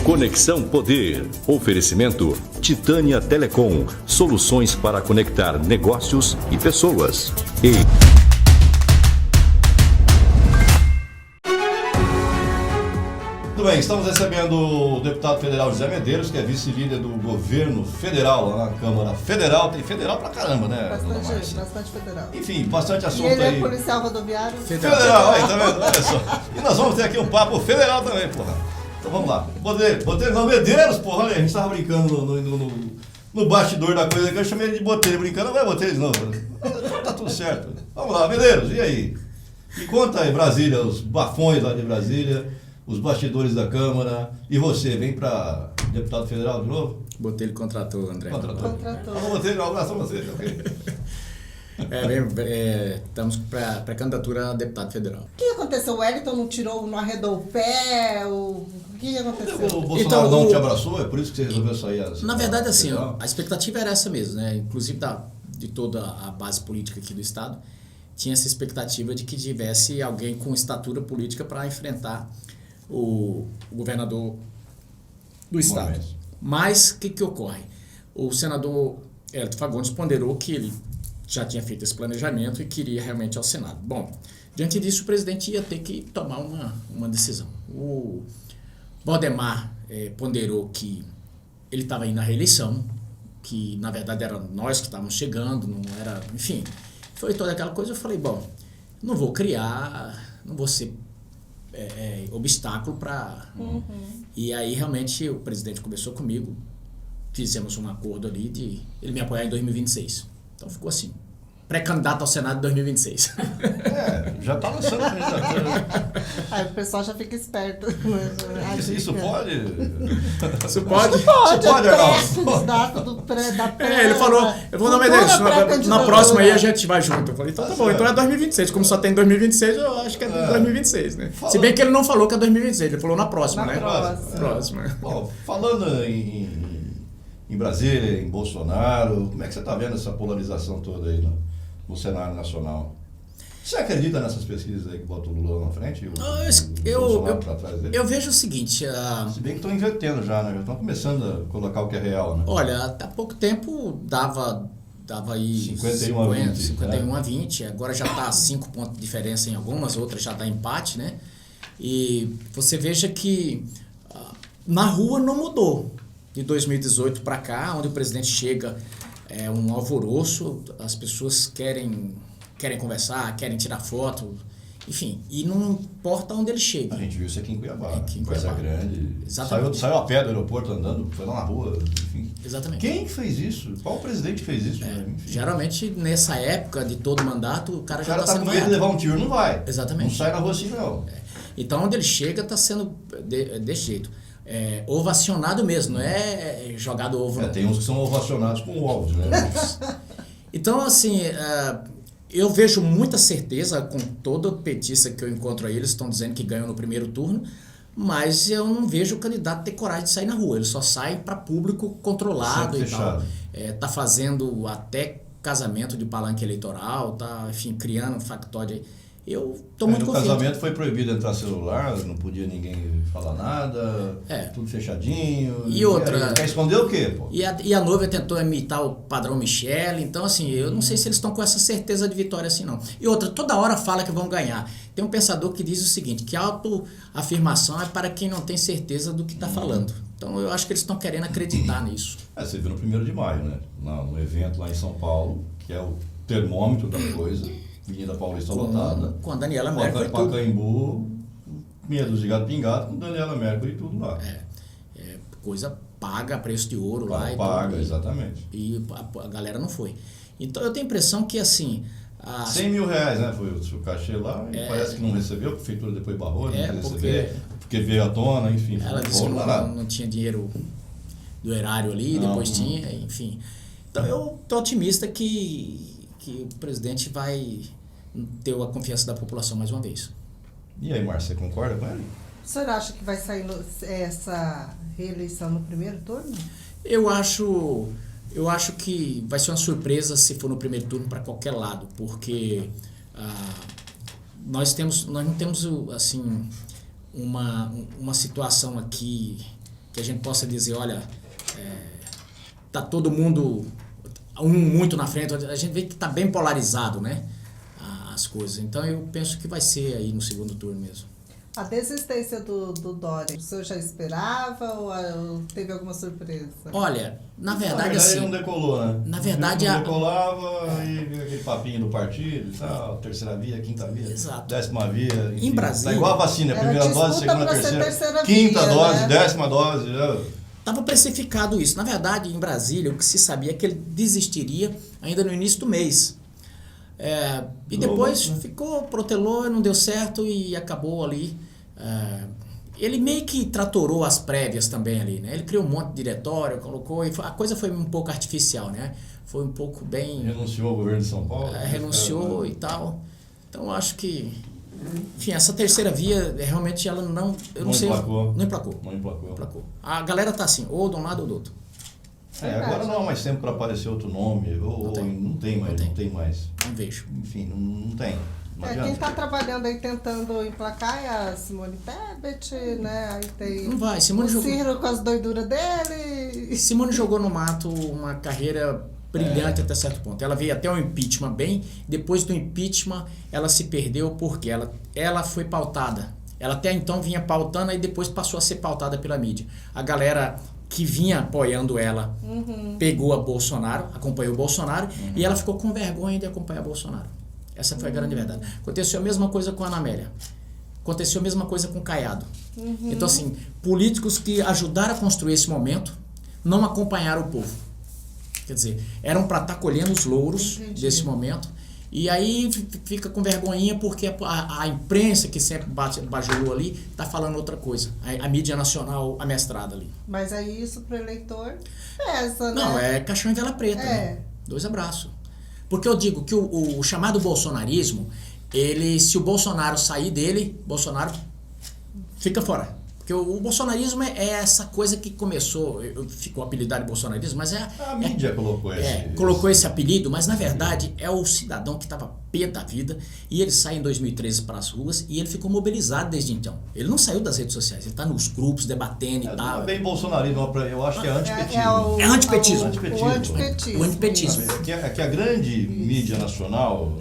Conexão Poder. Oferecimento Titânia Telecom. Soluções para conectar negócios e pessoas. Muito bem, estamos recebendo o deputado federal José Medeiros, que é vice-líder do governo federal, lá na Câmara Federal. Tem federal pra caramba, né? Bastante federal. Enfim, bastante assunto aí. E ele aí. É policial rodoviário. Federal, aí, tá vendo? Olha só. E nós vamos ter aqui um papo federal também, porra. Então vamos lá. Botelho, não, Medeiros, porra, olha, a gente tava brincando no bastidor da coisa que eu chamei ele de Botelho, brincando, não vai Botelho de novo. Tá tudo certo. Vamos lá, Medeiros, e aí? Me conta aí, Brasília, os bafões lá de Brasília, os bastidores da Câmara, e você, vem para deputado federal de novo? Botelho contratou, André. Contratou. Botelho, um abraço a você, ok? Estamos para candidatura a deputado federal. O que aconteceu? O Wellington não arredou o pé? O que aconteceu? O Bolsonaro não te abraçou? É por isso que você resolveu sair? Na verdade, assim, a expectativa era essa mesmo, né? Inclusive de toda a base política aqui do Estado, tinha essa expectativa de que tivesse alguém com estatura política para enfrentar o governador do Estado. Mas o que ocorre? O senador Hélio Fagundes ponderou que ele já tinha feito esse planejamento e queria realmente ir ao Senado. Bom, diante disso o presidente ia ter que tomar uma decisão. O Valdemar ponderou que ele estava indo à reeleição, que na verdade era nós que estávamos chegando, não era, enfim, foi toda aquela coisa. Eu falei, bom, não vou ser obstáculo para... E aí realmente o presidente conversou comigo, fizemos um acordo ali de ele me apoiar em 2026. Então ficou assim, pré-candidato ao Senado em 2026. Já está lançando a candidatura. Aí o pessoal já fica esperto. Isso pode? Isso pode? Pode, Arnaldo. Ele falou, eu vou dar uma ideia, na próxima aí a gente vai junto. Eu falei, então tá bom, então é 2026. Como só tem 2026, eu acho que é 2026, né? Se bem que ele não falou que é 2026, ele falou na próxima, né? Próxima. Bom, falando em Brasília, em Bolsonaro, como é que você está vendo essa polarização toda aí no cenário nacional? Você acredita nessas pesquisas aí que botam o Lula na frente? Eu vejo o seguinte... Se bem que estão invertendo já, né? Já estão começando a colocar o que é real, né? Olha, há pouco tempo dava aí 51 a 20, agora já está 5 pontos de diferença em algumas, outras já dá empate, né? E você veja que na rua não mudou. De 2018 para cá, onde o presidente chega, é um alvoroço, as pessoas querem conversar, querem tirar foto, enfim, e não importa onde ele chega. A gente viu isso aqui em Cuiabá, Coisa Grande. Exatamente. Saiu a pé do aeroporto andando, foi lá na rua, enfim. Exatamente. Quem fez isso? Qual presidente fez isso? Geralmente, nessa época de todo mandato, o cara já está tá sendo com medo de levar um tiro, não vai. Exatamente. Não sai na rua assim, não. Então, onde ele chega, está sendo desse jeito. Ovacionado mesmo, não é jogado ovo. Tem uns que são ovacionados com ovos, né? Então, assim, eu vejo muita certeza, com toda petista que eu encontro aí, eles estão dizendo que ganham no primeiro turno, mas eu não vejo o candidato ter coragem de sair na rua. Ele só sai para público controlado e tal. Tá fazendo até casamento de palanque eleitoral, tá, enfim, criando um factóide aí. Eu tô muito confiante. No casamento foi proibido entrar celular, não podia ninguém falar nada, tudo fechadinho. E outra... Quer esconder o quê, pô? E a noiva tentou imitar o padrão Michele, então assim, eu não sei se eles estão com essa certeza de vitória assim não. E outra, toda hora fala que vão ganhar. Tem um pensador que diz o seguinte, que autoafirmação é para quem não tem certeza do que está falando. Então eu acho que eles estão querendo acreditar nisso. Você viu no 1º de maio, né? No evento lá em São Paulo, que é o termômetro da coisa... Avenida Paulista lotada. Com a Daniela Mercury. Pacaembu, meia dúzia de gato pingado, com Daniela Mercury e tudo lá. Coisa paga, preço de ouro lá. Paga, exatamente. E a galera não foi. Então eu tenho a impressão que assim... R$100 mil, né? Foi o cachê lá e parece que não recebeu, a prefeitura depois barrou, não quer receber, porque veio à tona, enfim. Ela disse que não tinha dinheiro do erário ali, depois tinha, enfim. Então eu tô otimista que o presidente vai ter a confiança da população mais uma vez. E aí, Márcia, você concorda com ele? O senhor acha que vai sair essa reeleição no primeiro turno? Eu acho que vai ser uma surpresa se for no primeiro turno para qualquer lado, porque nós não temos assim uma situação aqui que a gente possa dizer, olha, tá todo mundo muito na frente, a gente vê que tá bem polarizado, né, as coisas. Então eu penso que vai ser aí no segundo turno mesmo. A desistência do Dória, o senhor já esperava ou teve alguma surpresa? Olha, na verdade ele assim... não decolou, né? Na verdade... Não decolava e veio aquele papinho do partido e tal, terceira via, quinta via, Exato. 10ª via. Enfim, Em Brasília... Tá igual a vacina, Era primeira dose, segunda, terceira quinta via, dose, né? 10ª dose. Estava precificado isso. Na verdade, em Brasília, o que se sabia é que ele desistiria ainda no início do mês. E depois protelou, não deu certo e acabou ali. Ele meio que tratorou as prévias também ali, né? Ele criou um monte de diretório, colocou, e a coisa foi um pouco artificial, né? Foi um pouco bem... Renunciou ao governo de São Paulo? Renunciou e tal. Então, eu acho que... Enfim, essa terceira via, realmente, ela não... Eu não sei... Não emplacou. A galera tá assim, ou de um lado ou do outro. Agora não há mais tempo para aparecer outro nome, não tem mais. Não vejo. Enfim, não tem. Quem está trabalhando aí tentando emplacar é a Simone Tebet, né? Aí tem não vai. Simone o Ciro com as doiduras dele. Simone jogou no mato uma carreira brilhante até certo ponto. Ela veio até o impeachment bem, depois do impeachment ela se perdeu porque ela foi pautada. Ela até então vinha pautando e depois passou a ser pautada pela mídia. A galera que vinha apoiando ela pegou a Bolsonaro, acompanhou o Bolsonaro e ela ficou com vergonha de acompanhar Bolsonaro. Essa foi a grande verdade. Aconteceu a mesma coisa com a Ana Amélia. Aconteceu a mesma coisa com o Caiado. Então, assim, políticos que ajudaram a construir esse momento não acompanharam o povo. Quer dizer, eram para estar colhendo os louros desse momento. E aí fica com vergonhinha porque a imprensa que sempre bajulou ali está falando outra coisa. A mídia nacional amestrada ali. Mas aí isso para o eleitor pesa, né? Não, é caixão e vela preta. Né? 2 abraços. Porque eu digo que o chamado bolsonarismo, se o Bolsonaro sair dele, Bolsonaro fica fora. Porque o bolsonarismo é essa coisa que começou, ficou apelidado de bolsonarismo, mas a mídia colocou esse apelido, mas na verdade é o cidadão que estava pé da vida e ele sai em 2013 para as ruas e ele ficou mobilizado desde então. Ele não saiu das redes sociais, ele está nos grupos debatendo e tal. Não é bem bolsonarismo, eu acho que é antipetismo. É antipetismo. O antipetismo. É que a grande mídia nacional,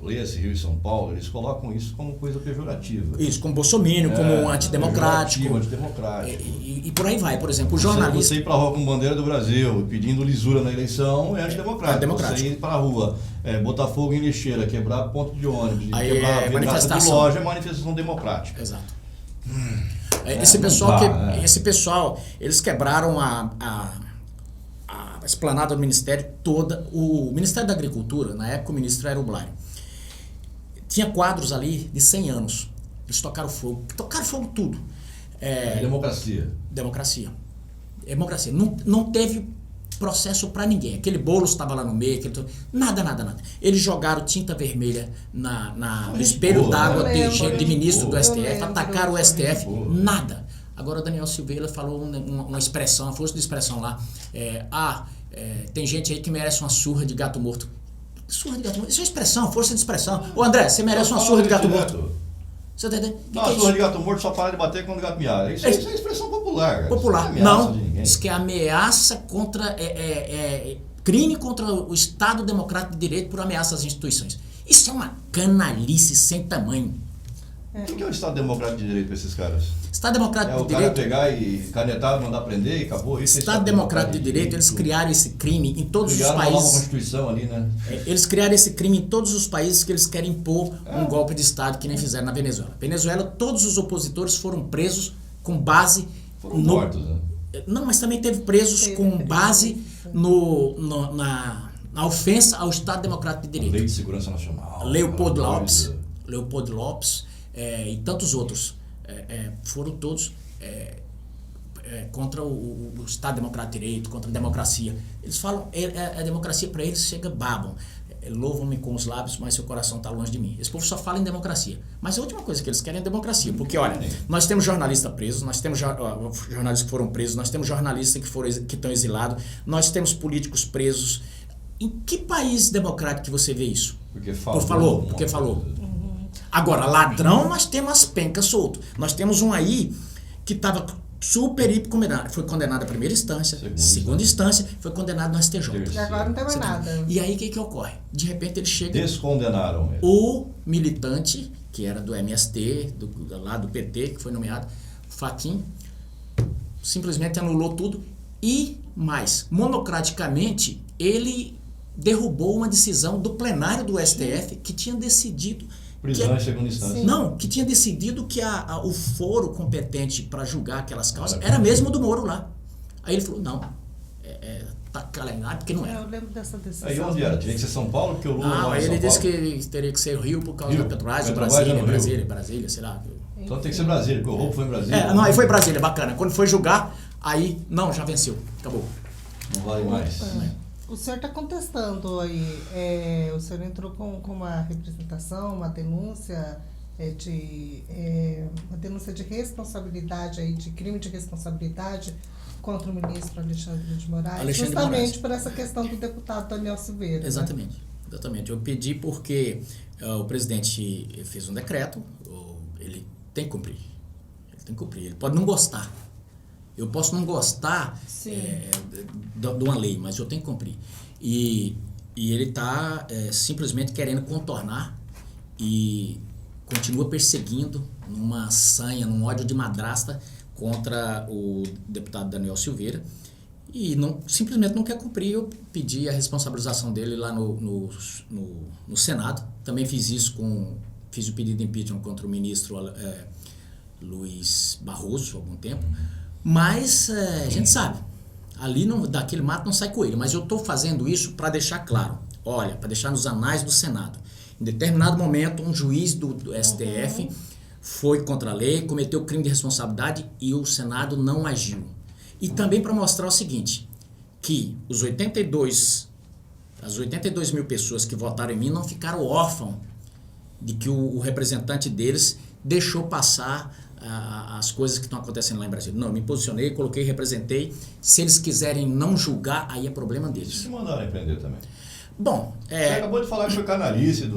esse Rio e São Paulo, eles colocam isso como coisa pejorativa. Isso, como bolsominion, como antidemocrático. E por aí vai, por exemplo, o jornalista... Você ir para a rua com bandeira do Brasil, pedindo lisura na eleição, é antidemocrático. Você ir para a rua, botar fogo em lixeira, quebrar ponto de ônibus, quebrar manifestação de loja, é manifestação democrática. Exato. Esse pessoal, eles quebraram a esplanada do Ministério toda. O Ministério da Agricultura, na época o ministro era o Blário. Tinha quadros ali de 100 anos. Eles tocaram fogo tudo. Democracia. Não teve processo para ninguém. Aquele bolo estava lá no meio, nada. Eles jogaram tinta vermelha no espelho d'água de ministro do STF, atacaram o STF, nada. Agora o Daniel Silveira falou uma expressão, a força de expressão lá. Tem gente aí que merece uma surra de gato morto. Surra de gato morto? Isso é expressão, força de expressão. Ô André, você merece uma surra de gato morto. Você tá entendendo? Não, a surra de gato morto só para de bater quando o gato miar. Isso é expressão popular. Popular. Não, isso que é ameaça contra... crime contra o Estado Democrático de Direito por ameaça às instituições. Isso é uma canalice sem tamanho. O que é o Estado Democrático de Direito para esses caras? Estado Democrático de Direito... o cara pegar e canetar, mandar prender e acabou. Isso Estado Democrático de Direito, eles criaram esse crime em todos os países... Criaram uma nova Constituição ali, né? Eles criaram esse crime em todos os países que eles querem impor um golpe de Estado, que nem fizeram na Venezuela. Venezuela, todos os opositores foram presos com base... Foram mortos, né? Não, mas também teve presos com base na ofensa ao Estado Democrático de Direito. Lei de Segurança Nacional. Leopoldo Lopes e tantos outros. Foram todos contra o Estado Democrático de Direito, contra a democracia. Eles falam, a democracia para eles chega babam. Louvam-me com os lábios, mas seu coração está longe de mim. Esse povo só fala em democracia. Mas a última coisa que eles querem é democracia. Porque, olha, nós temos jornalistas presos, nós temos jornalistas que foram presos, nós temos jornalistas que estão exilados, nós temos políticos presos. Em que país democrático que você vê isso? Porque falou. Agora, ladrão, nós temos as pencas soltas. Nós temos um aí que estava super hiper condenado. Foi condenado à primeira instância, segunda instância, foi condenado no STJ. E agora não tem mais nada. E aí o que ocorre? De repente ele chega... Descondenaram ele. O militante, que era do MST, lá do PT, que foi nomeado, Fachin, simplesmente anulou tudo e mais, monocraticamente, ele derrubou uma decisão do plenário do STF que tinha decidido... Prisão em segunda instância. Não, que tinha decidido que o foro competente para julgar aquelas causas era mesmo do Moro lá. Aí ele falou, não, tá calejado porque não era. Eu lembro dessa decisão. Aí onde era? Tinha que ser São Paulo, porque o Lula Não, mora em aí São ele disse Paulo. que teria que ser Rio por causa Rio. da Petrobras, Petrobras é no Rio. Brasília, sei lá. Então tem que ser Brasília, porque o roubo foi em Brasília. Não, aí foi Brasília, bacana. Quando foi julgar, aí, não, já venceu, acabou. Não vale mais. O senhor está contestando aí, o senhor entrou com uma representação, uma denúncia de responsabilidade aí, de crime de responsabilidade contra o ministro Alexandre de Moraes, justamente por essa questão do deputado Daniel Silveira. Exatamente, né? Exatamente. Eu pedi porque o presidente fez um decreto, ele tem que cumprir. Ele pode não gostar. Eu posso não gostar de uma lei, mas eu tenho que cumprir. E ele está simplesmente querendo contornar e continua perseguindo numa sanha, num ódio de madrasta contra o deputado Daniel Silveira e simplesmente não quer cumprir. Eu pedi a responsabilização dele lá no Senado. Também fiz o pedido de impeachment contra o ministro Luiz Barroso há algum tempo. Mas a gente sabe, ali daquele mato não sai coelho. Mas eu estou fazendo isso para deixar claro, olha, para deixar nos anais do Senado. Em determinado momento, um juiz do STF foi contra a lei, cometeu crime de responsabilidade e o Senado não agiu. E também para mostrar o seguinte, que as 82 mil pessoas que votaram em mim não ficaram órfãos de que o representante deles deixou passar as coisas que estão acontecendo lá em Brasília. Não, eu me posicionei, coloquei, representei. Se eles quiserem não julgar, aí é problema deles. Se mandaram empreender também. Bom, Você acabou de falar que foi canalice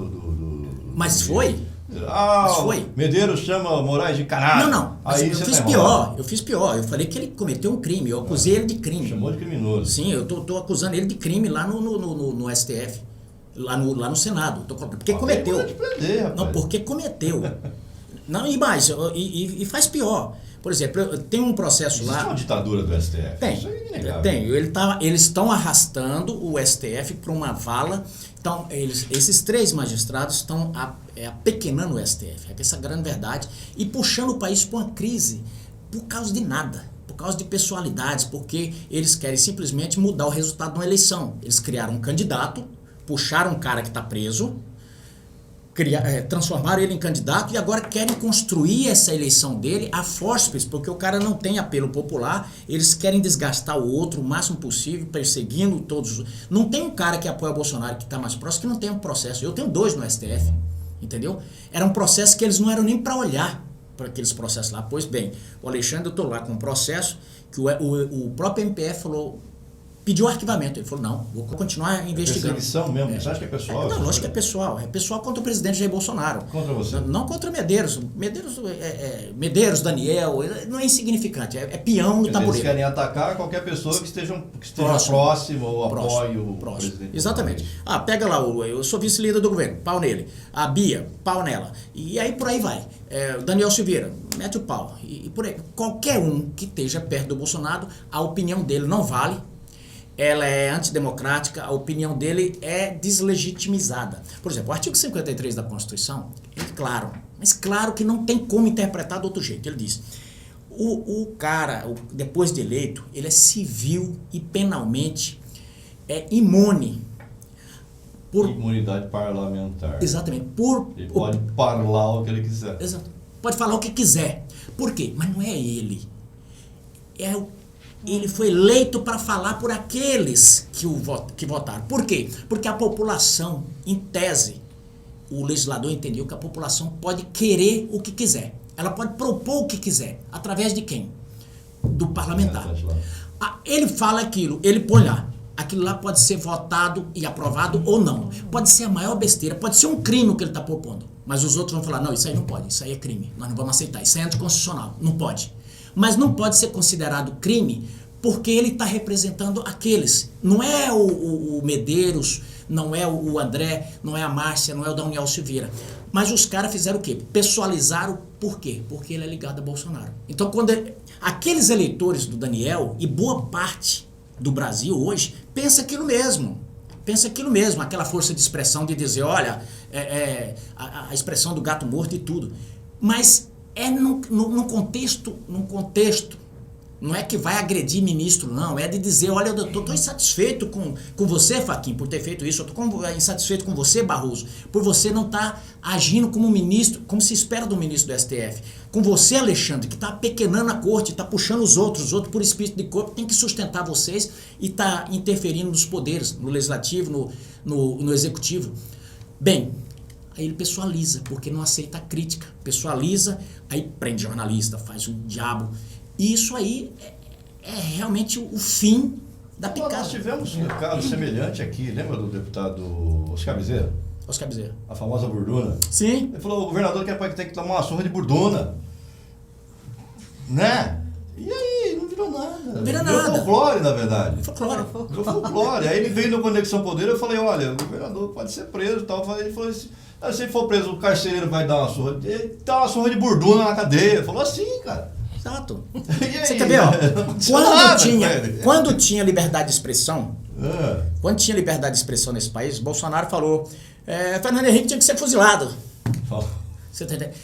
Mas foi? Mas foi. Medeiros chama Moraes de canalha. Não. Aí eu fiz pior. Eu falei que ele cometeu um crime. Eu acusei ele de crime. Chamou de criminoso. Sim, eu tô acusando ele de crime lá no STF. Lá no Senado. Porque cometeu. Pode prender, rapaz. Não, porque cometeu. Não, e mais. E faz pior. Por exemplo, tem um processo lá... Existe uma ditadura do STF. Tem. Isso é inegável. Tem. Eles estão arrastando o STF para uma vala. Então, esses 3 magistrados estão apequenando o STF. Essa é a grande verdade. E puxando o país para uma crise por causa de nada. Por causa de pessoalidades. Porque eles querem simplesmente mudar o resultado de uma eleição. Eles criaram um candidato, puxaram um cara que está preso, transformaram ele em candidato e agora querem construir essa eleição dele a fórceps, porque o cara não tem apelo popular, eles querem desgastar o outro o máximo possível, perseguindo todos. Não tem um cara que apoia o Bolsonaro que está mais próximo que não tem um processo. Eu tenho 2 no STF, entendeu? Era um processo que eles não eram nem para olhar para aqueles processos lá. Pois bem, o Alexandre, eu estou lá com um processo que o próprio MPF pediu arquivamento. Ele falou, não, vou continuar investigando. Perseguição mesmo? Você acha que é pessoal? Não, lógico que é pessoal. É pessoal contra o presidente Jair Bolsonaro. Contra você? Não contra Medeiros. Medeiros, Daniel, não é insignificante. É peão no tabuleiro. Eles querem atacar qualquer pessoa que esteja próximo ou apoie o presidente. Exatamente. Pega lá, eu sou vice-líder do governo, pau nele. A Bia, pau nela. E aí por aí vai. O Daniel Silveira, mete o pau. E por aí. Qualquer um que esteja perto do Bolsonaro, a opinião dele não vale. Ela é antidemocrática, a opinião dele é deslegitimizada. Por exemplo, o artigo 53 da Constituição é claro, mas claro que não tem como interpretar de outro jeito. Ele diz, o cara, depois de eleito, ele é civil e penalmente imune. Imunidade parlamentar. Exatamente. Ele pode falar o que ele quiser. Exato. Pode falar o que quiser. Por quê? Mas não é ele. Ele foi eleito para falar por aqueles que votaram. Por quê? Porque a população, em tese, o legislador entendeu que a população pode querer o que quiser. Ela pode propor o que quiser. Através de quem? Do parlamentar. Ele fala aquilo, ele põe lá. Aquilo lá pode ser votado e aprovado ou não. Pode ser a maior besteira, pode ser um crime que ele está propondo. Mas os outros vão falar, não, isso aí não pode, isso aí é crime. Nós não vamos aceitar, isso aí é anticonstitucional, não pode. Mas não pode ser considerado crime porque ele está representando aqueles. Não é o Medeiros, não é o André, não é a Márcia, não é o Daniel Silveira. Mas os caras fizeram o quê? Pessoalizaram por quê? Porque ele é ligado a Bolsonaro. Então, aqueles eleitores do Daniel e boa parte do Brasil hoje pensa aquilo mesmo. Pensa aquilo mesmo, aquela força de expressão de dizer, olha, a expressão do gato morto e tudo. Mas é num contexto, não é que vai agredir ministro, não, é de dizer, olha, eu estou insatisfeito com você, Fachin, por ter feito isso, eu estou insatisfeito com você, Barroso, por você não estar agindo como ministro, como se espera do ministro do STF. Com você, Alexandre, que está pequenando a corte, está puxando os outros por espírito de corpo, tem que sustentar vocês e está interferindo nos poderes, no legislativo, no executivo. Bem, aí ele pessoaliza, porque não aceita a crítica, pessoaliza, aí prende jornalista, faz um diabo. E isso aí é realmente o fim da picada. Nós tivemos um caso semelhante aqui, lembra do deputado Oscar Bezerra? Oscar Bezerra. A famosa burduna. Sim. Ele falou, o governador tem que tomar uma surra de burduna. Né? E aí, não virou nada. Não virou virou nada. Folclore, na verdade. Folclore. Virou folclore. Aí ele veio no Conexão Poder, eu falei, olha, o governador pode ser preso e tal. Ele falou assim, se for preso, o carcereiro vai dar uma surra. Ele dá uma surra de burduna na cadeia. Ele falou assim, cara. Exato. Você quer ver, ó? Quando tinha liberdade de expressão, quando tinha liberdade de expressão nesse país, Bolsonaro falou, Fernando Henrique tinha que ser fuzilado. Você tá entendendo?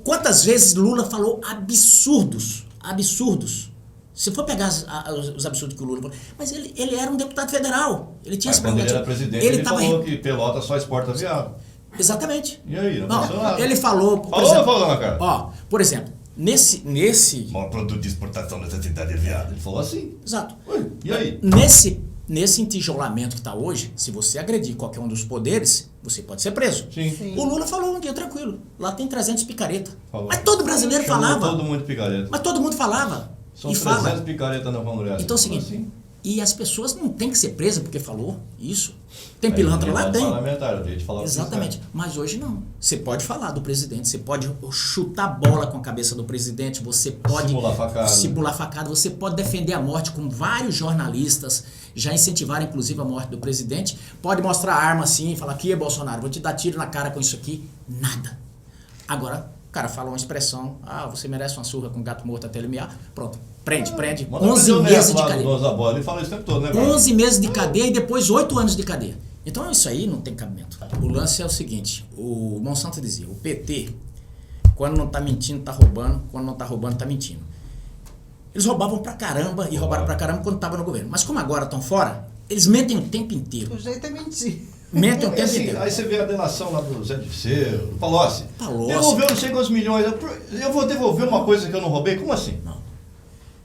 Quantas vezes Lula falou absurdos. Se for pegar os absurdos que o Lula falou, mas ele era um deputado federal. Ele tinha quando ele era presidente, ele falou que Pelota só exporta viado. Exatamente. E aí, não aconteceu nada. Ele falou... Falou ou não falou, na cara? Ó, por exemplo, nesse... Maior produto de exportação dessa cidade é viado. Ele falou assim. Exato. Ué, e aí? Nesse entijolamento que está hoje, se você agredir qualquer um dos poderes, você pode ser preso. Sim. O Lula falou um dia tranquilo. Lá tem 300 picareta. Falou. Mas todo brasileiro falava. Todo mundo picareta. Mas todo mundo falava. São e 300 fala. picareta no Congresso. Então é o seguinte, assim? E as pessoas não têm que ser presas porque falou isso. Tem pilantra lá? Tem. Exatamente. Mas hoje não. Você pode falar do presidente, você pode chutar bola com a cabeça do presidente, você pode simular facada, você pode defender a morte, como vários jornalistas já incentivaram inclusive a morte do presidente. Pode mostrar a arma assim e falar, aqui é Bolsonaro, vou te dar tiro na cara com isso aqui. Nada. Agora, o cara fala uma expressão, você merece uma surra com gato morto até ele miar. Pronto. Prende. 11 meses de cadeia. Ele fala isso o tempo todo, né? 11 meses de cadeia e depois 8 anos de cadeia. Então isso aí não tem cabimento. O lance é o seguinte, o Monsanto dizia, o PT, quando não tá mentindo, tá roubando, quando não tá roubando, tá mentindo. Eles roubavam pra caramba e roubaram pra caramba quando estavam no governo. Mas como agora estão fora, eles mentem o tempo inteiro. O jeito é mentir. Mentem o tempo inteiro. Aí você vê a delação lá do Zé Dirceu, do Palocci. Palocci. Devolveu não sei quantos milhões. Eu vou devolver uma coisa que eu não roubei? Como assim? Não.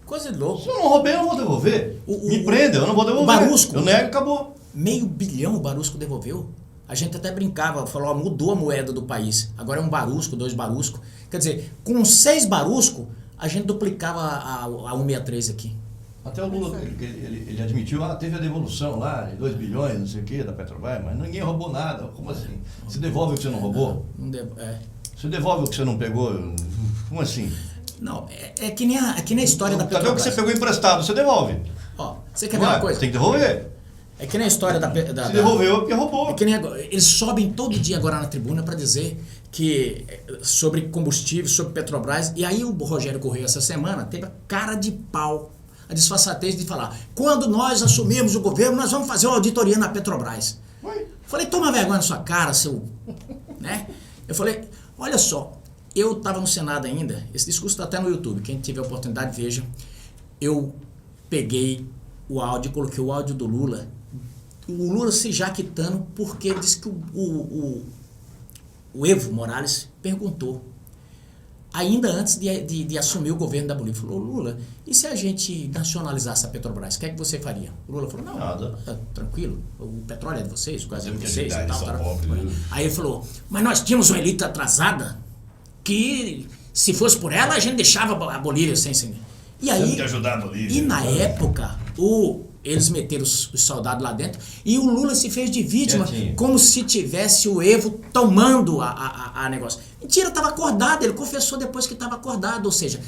Coisa de louco. Se eu não roubei, eu não vou devolver. Me prenda, eu não vou devolver. O Barusco. Eu nego e acabou. $500 milhão o Barusco devolveu. A gente até brincava, falou, mudou a moeda do país. Agora é um Barusco, 2 Barusco. Quer dizer, com 6 Barusco, a gente duplicava a 163 aqui. Até o Lula, ele admitiu, teve a devolução lá, de 2 bilhões, não sei o que, da Petrobras, mas ninguém roubou nada. Como assim? Você devolve o que você não roubou? Você devolve o que você não pegou? Como assim? Não, é que nem a história da Petrobras. Até o que você pegou emprestado, você devolve. Ó, você quer ver uma coisa? Tem que devolver. É que nem a história Se devolveu, é porque roubou. É que nem eles sobem todo dia agora na tribuna para dizer que sobre combustível, sobre Petrobras, e aí o Rogério Correia essa semana teve a cara de pau, a disfarçatez de falar, quando nós assumirmos o governo, nós vamos fazer uma auditoria na Petrobras. Falei, toma vergonha na sua cara, seu... né? Eu falei, olha só, eu estava no Senado ainda, esse discurso está até no YouTube, quem tiver oportunidade veja, eu peguei o áudio, coloquei o áudio do Lula, o Lula se jaquitando porque ele disse que o Evo Morales perguntou, ainda antes de assumir o governo da Bolívia, falou, Lula, e se a gente nacionalizasse a Petrobras, o que é que você faria? O Lula falou, não, nada. Tranquilo, o petróleo é de vocês, o gás é de vocês e tal. Aí ele falou, mas nós tínhamos uma elite atrasada que se fosse por ela a gente deixava a Bolívia sem. E aí, que ajudar a Bolívia. E na época, eles meteram os soldados lá dentro e o Lula se fez de vítima, como se tivesse o Evo tomando a negócio. Mentira, estava acordado, ele confessou depois que estava acordado, ou seja...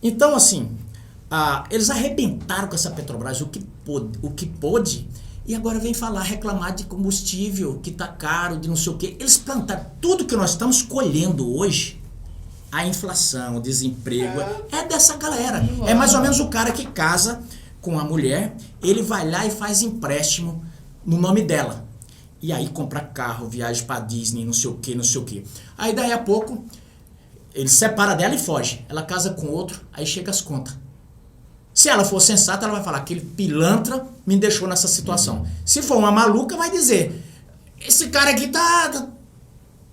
Então, assim, eles arrebentaram com essa Petrobras o que pôde, e agora vem reclamar de combustível, que está caro, de não sei o quê. Eles plantaram tudo que nós estamos colhendo hoje, a inflação, o desemprego, é dessa galera. É mais ou menos o cara que casa com a mulher, ele vai lá e faz empréstimo no nome dela. E aí compra carro, viaja pra Disney, não sei o que, não sei o que. Aí daí a pouco, ele separa dela e foge. Ela casa com outro, aí chega as contas. Se ela for sensata, ela vai falar, aquele pilantra me deixou nessa situação. Se for uma maluca, vai dizer, esse cara aqui tá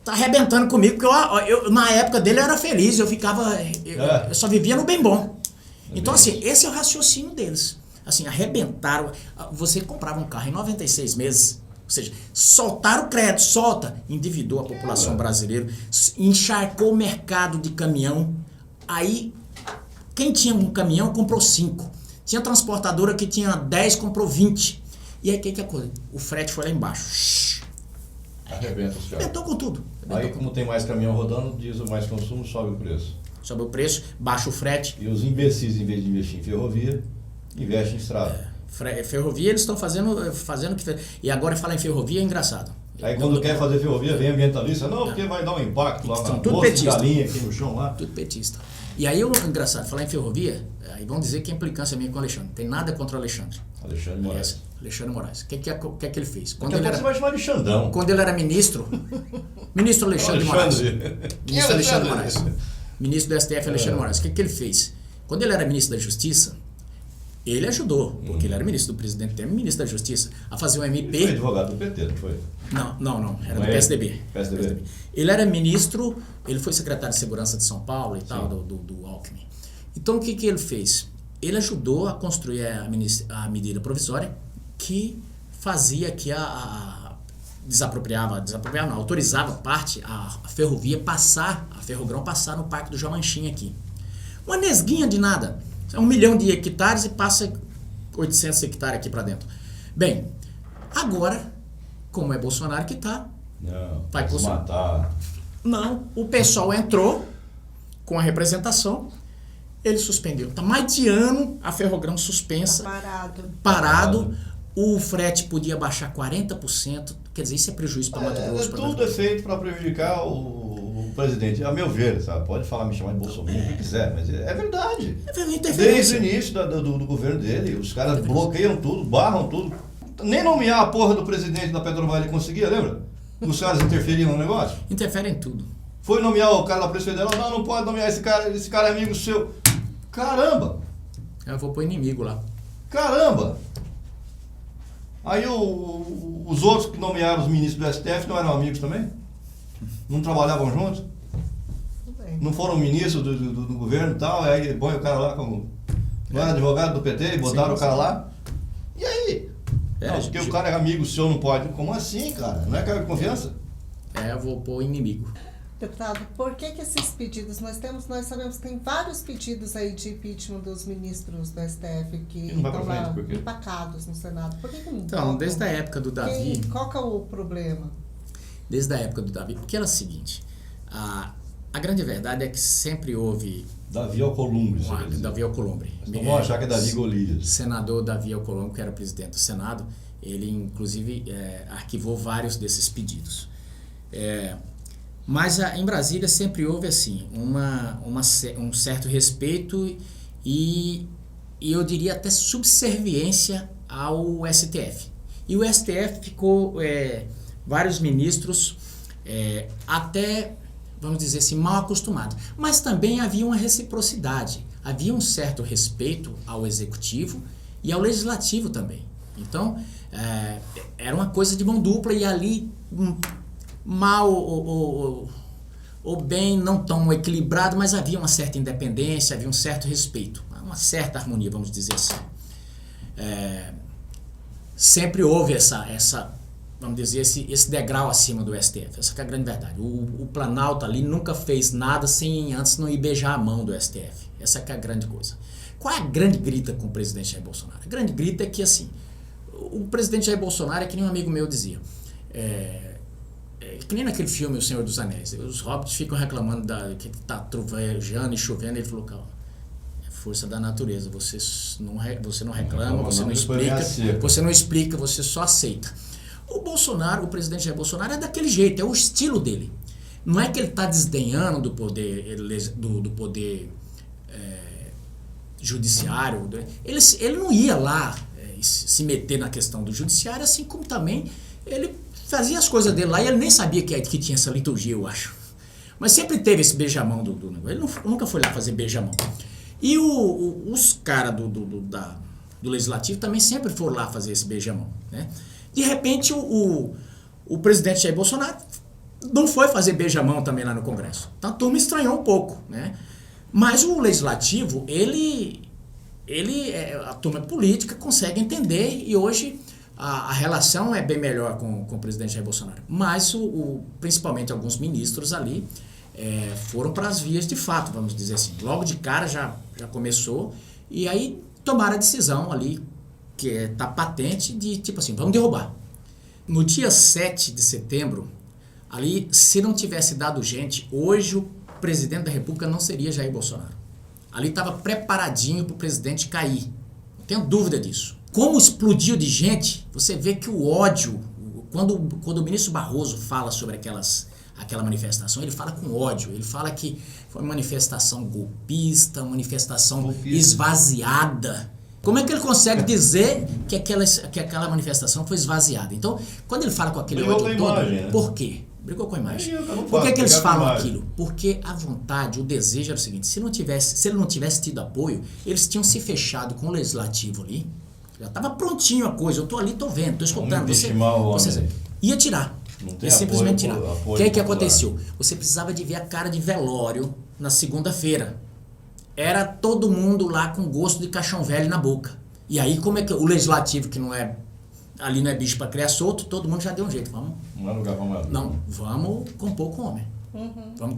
arrebentando comigo, porque eu na época dele eu era feliz, eu só vivia no bem bom. Então assim, esse é o raciocínio deles. Assim, arrebentaram. Você comprava um carro em 96 meses, ou seja, soltaram o crédito, endividou a população brasileira, encharcou o mercado de caminhão. Aí, quem tinha um caminhão comprou 5. Tinha transportadora que tinha 10, comprou 20. E aí, o que aconteceu? O frete foi lá embaixo. Arrebenta os caras. Arrebentou com tudo. Aí, como tem mais caminhão rodando, diesel mais consumo, sobe o preço. Sobe o preço, baixa o frete. E os imbecis, em vez de investir em ferrovia, investem em estrada. Ferrovia eles estão fazendo que... E agora falar em ferrovia é engraçado. Aí quando quer fazer ferrovia, vem ambientalista, não, porque vai dar um impacto lá na bolsa de galinha aqui no chão lá. Tudo petista. E aí, engraçado, falar em ferrovia, aí vão dizer que a implicância minha com o Alexandre. Não tem nada contra o Alexandre. Alexandre Moraes. Alexandre Moraes. O que é que ele fez? Você vai chamar de Xandão. Quando ele era ministro, ministro Alexandre Moraes. Ministro Alexandre Moraes. Ministro do STF Alexandre Moraes. O que ele fez? Quando ele era ministro da Justiça, ele ajudou, porque ele era ministro do presidente Temer, ministro da Justiça, a fazer um MP... Ele foi advogado do PT, não foi? Não, era do PSDB. Ele era ministro, ele foi secretário de Segurança de São Paulo e tal, do Alckmin. Então, o que ele fez? Ele ajudou a construir a medida provisória que fazia que autorizava parte, a ferrovia a Ferrogrão passar no Parque do Jamanchinho aqui. Uma nesguinha de nada. 1 milhão de hectares e passa 800 hectares aqui para dentro. Bem, agora, como é Bolsonaro que tá, vai matar. Não, o pessoal entrou com a representação, ele suspendeu. Tá mais de ano a Ferrogrão suspensa. Tá parado. O frete podia baixar 40%. Quer dizer, isso é prejuízo para Mato Grosso. Tudo é feito para prejudicar o presidente. A meu ver, sabe? Pode falar, me chamar de Bolsonaro, o que quiser, mas é verdade. Desde o início do governo dele, os caras bloqueiam tudo, barram tudo. Nem nomear a porra do presidente da Petrobras ele conseguia, lembra? Os caras interferiam no negócio. Interferem em tudo. Foi nomear o cara da Polícia Federal, não pode nomear esse cara é amigo seu. Caramba! Eu vou pôr inimigo lá. Caramba! Aí os outros que nomearam os ministros do STF não eram amigos também? Não trabalhavam juntos? Não foram ministros do governo e tal, aí põe o cara lá como... Não era advogado do PT e botaram o cara lá? E aí? Porque o cara é amigo seu, não pode. Como assim, cara? Não é cargo de confiança? Eu vou pôr inimigo. Deputado, por que esses pedidos? Nós sabemos que tem vários pedidos aí de impeachment dos ministros do STF que estão lá empacados no Senado. Por que não? Então, desde a época do Davi... Qual que é o problema? Desde a época do Davi, porque era o seguinte, a grande verdade é que sempre houve... Davi Alcolumbre. Davi Alcolumbre. Não vão achar que é Davi Golias. Senador Davi Alcolumbre, que era presidente do Senado, ele inclusive arquivou vários desses pedidos. Mas em Brasília sempre houve assim um certo respeito e eu diria até subserviência ao STF. E o STF ficou vários ministros até, vamos dizer assim, mal acostumados. Mas também havia uma reciprocidade, havia um certo respeito ao Executivo e ao Legislativo também. Então, era uma coisa de mão dupla e ali... mal ou bem, não tão equilibrado, mas havia uma certa independência, havia um certo respeito, uma certa harmonia, vamos dizer assim. Sempre houve essa vamos dizer, esse degrau acima do STF, essa que é a grande verdade. O Planalto ali nunca fez nada sem antes não ir beijar a mão do STF, essa que é a grande coisa. Qual é a grande grita com o presidente Jair Bolsonaro? A grande grita é que assim, o presidente Jair Bolsonaro é que nem um amigo meu dizia, que nem naquele filme O Senhor dos Anéis. Os hobbits ficam reclamando que tá trovejando e chovendo. Ele falou, calma, é força da natureza. Você não reclama, você não explica, você só aceita. O Bolsonaro, o presidente Jair Bolsonaro é daquele jeito, é o estilo dele. Não é que ele está desdenhando do poder, do poder judiciário. Ele não ia lá se meter na questão do judiciário, assim como também ele fazia as coisas dele lá e ele nem sabia que tinha essa liturgia, eu acho. Mas sempre teve esse beijamão do negócio. Ele nunca foi lá fazer beijamão. E os caras do Legislativo também sempre foram lá fazer esse beijamão, né? De repente, o presidente Jair Bolsonaro não foi fazer beijamão também lá no Congresso. Então a turma estranhou um pouco, né? Mas o Legislativo, a turma política consegue entender e hoje a relação é bem melhor com o presidente Jair Bolsonaro. Mas principalmente alguns ministros ali foram para as vias de fato, vamos dizer assim. Logo de cara já começou e aí tomaram a decisão ali, que está patente, de tipo assim, vamos derrubar. No dia 7 de setembro, ali, se não tivesse dado gente, hoje o presidente da República não seria Jair Bolsonaro. Ali estava preparadinho para o presidente cair. Não tenho dúvida disso. Como explodiu de gente, você vê que o ódio, quando o ministro Barroso fala sobre aquela manifestação, ele fala com ódio, ele fala que foi uma manifestação golpista, uma manifestação esvaziada. Como é que ele consegue dizer que aquela manifestação foi esvaziada? Então, quando ele fala com aquele ódio todo, né? Por quê? Brigou com a imagem. Por que eles falam aquilo? Porque a vontade, o desejo era o seguinte, se ele não tivesse tido apoio, eles tinham se fechado com o Legislativo ali, já estava prontinho a coisa, eu tô ali, tô vendo, tô escutando. Você ia tirar. Ia simplesmente tirar. O que aconteceu? Você precisava de ver a cara de velório na segunda-feira. Era todo mundo lá com gosto de caixão velho na boca. E aí, como é que o Legislativo, que ali não é bicho para criar solto, todo mundo já deu um jeito. Não é lugar para mais. Não, vamos compor com o homem. Vamos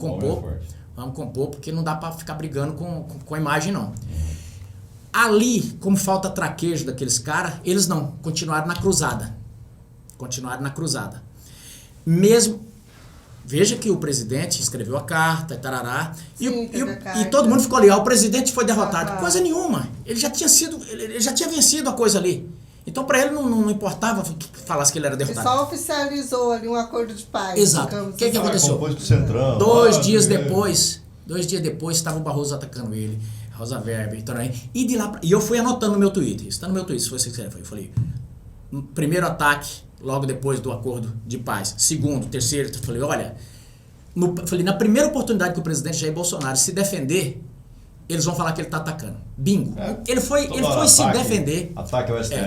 compor, porque não dá para ficar brigando com a imagem, não. Ali, como falta traquejo daqueles caras, eles não, continuaram na cruzada. Mesmo, veja que o presidente escreveu a carta, tarará, e todo mundo ficou ali, o presidente foi derrotado. Coisa nenhuma, ele já tinha vencido a coisa ali. Então para ele não importava que falasse que ele era derrotado. Ele só oficializou ali um acordo de paz. Exato. O que aconteceu? Dois dias depois estava o Barroso atacando ele, Rosa Weber, e de lá e eu fui anotando no meu Twitter, isso está no meu Twitter, se você quiser. Eu falei, primeiro ataque, logo depois do acordo de paz. Segundo, terceiro, eu falei, olha, na primeira oportunidade que o presidente Jair Bolsonaro se defender, eles vão falar que ele está atacando. Bingo. Ele foi se defender. Ataque ao STF.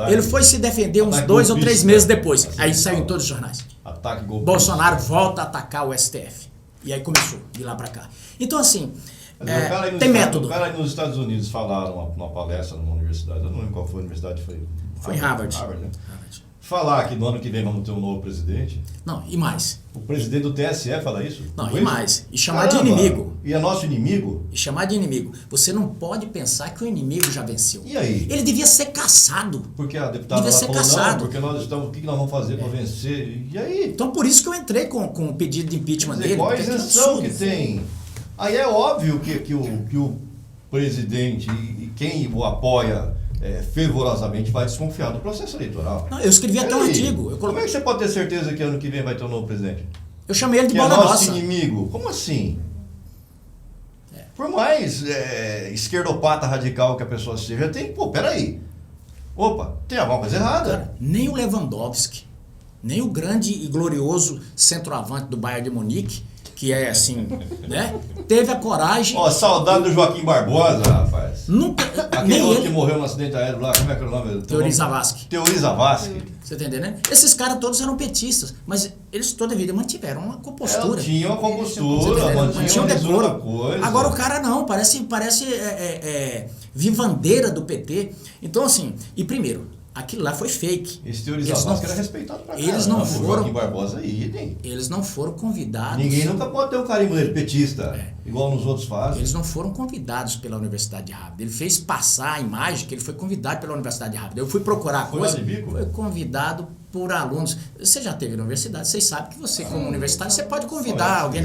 Ele foi se defender uns 2 ou 3 meses depois. Aí saiu em todos os jornais. Ataque golpista. Bolsonaro volta a atacar o STF. E aí começou, de lá para cá. Então, assim, tem método. O cara aí nos Estados Unidos falaram numa palestra numa universidade, eu não lembro qual foi a universidade, foi em Harvard. Né? Harvard. Falar que no ano que vem vamos ter um novo presidente. Não, e mais. O presidente do TSE fala isso? Não, e mais. E chamar de inimigo. E é nosso inimigo? E chamar de inimigo. Você não pode pensar que o inimigo já venceu. E aí? Ele devia ser caçado. Porque a deputada devia ser caçado. Porque nós estamos, o que nós vamos fazer para vencer? E aí? Então por isso que eu entrei com o pedido de impeachment dele. Qual a isenção que tem? Aí é óbvio que o presidente e quem o apoia fervorosamente vai desconfiar do processo eleitoral. Não, eu escrevi até um artigo. Como é que você pode ter certeza que ano que vem vai ter um novo presidente? Eu chamei ele de bola nosso nossa. Inimigo. Como assim? Por mais esquerdopata radical que a pessoa seja, peraí. Opa, tem alguma coisa errada. Cara, nem o Lewandowski, nem o grande e glorioso centroavante do Bayern de Munique, que é assim, né? Teve a coragem... Saudade do Joaquim Barbosa, rapaz. Nunca... Aquele outro que morreu no acidente aéreo lá, como é que era o nome? Teori Zavascki. Você tá entendendo? Esses caras todos eram petistas, mas eles toda a vida mantiveram uma compostura. Tinham uma compostura, mantinham decoro. Coisa. Agora o cara não, parece vivandeira do PT. Então assim, e primeiro, aquilo lá foi fake. Esse Teori Zavascki era respeitado pra caramba. Eles não foram... Joaquim Barbosa idem. Eles não foram convidados... Ninguém nunca pode ter um carimbo dele petista, igual nos outros fazem. Eles não foram convidados pela Universidade de Harvard. Ele fez passar a imagem que ele foi convidado pela Universidade de Harvard. Eu fui procurar a coisa... Foi convidado por alunos. Você já teve na universidade, vocês sabem que você, como universitário, você pode convidar alguém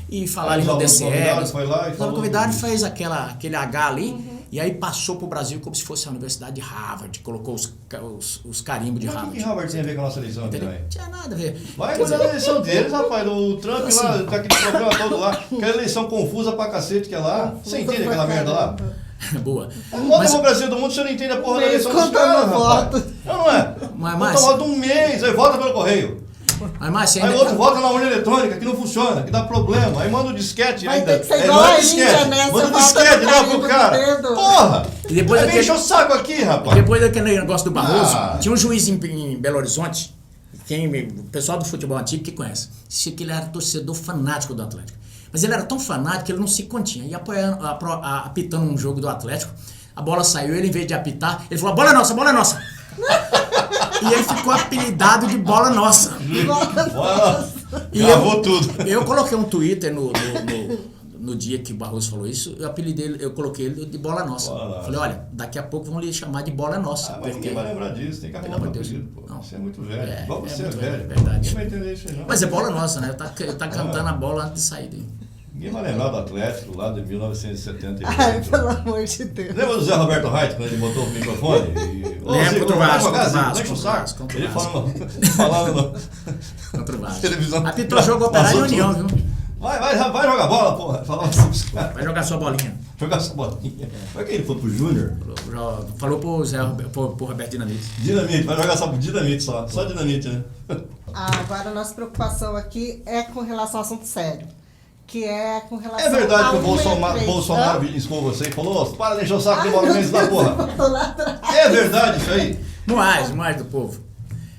e falar ali no DCE. Foi lá e falou. O convidado fez aquele H ali, e aí passou pro Brasil como se fosse a Universidade de Harvard, colocou os carimbos de Harvard. O que Harvard tem a ver com a nossa eleição aqui, Não tinha nada a ver. Vai cuidar da eleição deles, rapaz. O Trump assim, lá, com aquele problema todo lá. Aquela eleição confusa pra cacete que é lá. Você entende aquela merda lá? Boa. Mó democracia do mundo, você não entende a porra da eleição dos caras, rapaz. Não é? Mas vota um mês, aí vota pelo correio. Aí o outro vota na urna eletrônica, que não funciona, que dá problema. Aí manda o disquete vai ainda. Ter que ser igual a Índia, né? Manda o disquete lá pro cara. Porra! E depois enche o saco aqui, rapaz. Depois daquele negócio do Barroso, tinha um juiz em Belo Horizonte, o pessoal do futebol antigo que conhece, disse que ele era torcedor fanático do Atlético. Mas ele era tão fanático que ele não se continha. E apitando um jogo do Atlético, a bola saiu, ele em vez de apitar, ele falou, bola é nossa, bola é nossa. E ele ficou apelidado de bola nossa. E gravou tudo. Eu coloquei um Twitter no dia que o Barroso falou isso, eu coloquei ele de bola nossa. Falei, olha, daqui a pouco vão lhe chamar de bola nossa. Mas ninguém vai lembrar disso, tem que acabar com o apelido, pô. Você é muito velho. Igual você é velho. Verdade. Ninguém vai entender isso aí, não. Mas é bola nossa, né? Tá cantando a bola antes de sair. Ninguém vai lembrar do Atlético lá de 1978. Ai, pelo amor de Deus. Lembra do Zé Roberto Reit, quando ele botou o microfone? Lembra contra o Vasco. Ele falando contra o Vasco. Televisão. Apitou jogo Operário e União, viu? Vai jogar bola, porra. Vai jogar sua bolinha. Jogar sua bolinha. Vai que ele foi pro Júnior? Falou pro Roberto Dinamite. Dinamite, vai jogar só pro Dinamite só. Só Dinamite, né? Agora a nossa preocupação aqui é com relação ao assunto sério. Que é com relação É verdade que o Bolsonaro iscou você e falou, para de encher o saco do movimento da porra. É verdade isso aí? Mais do povo.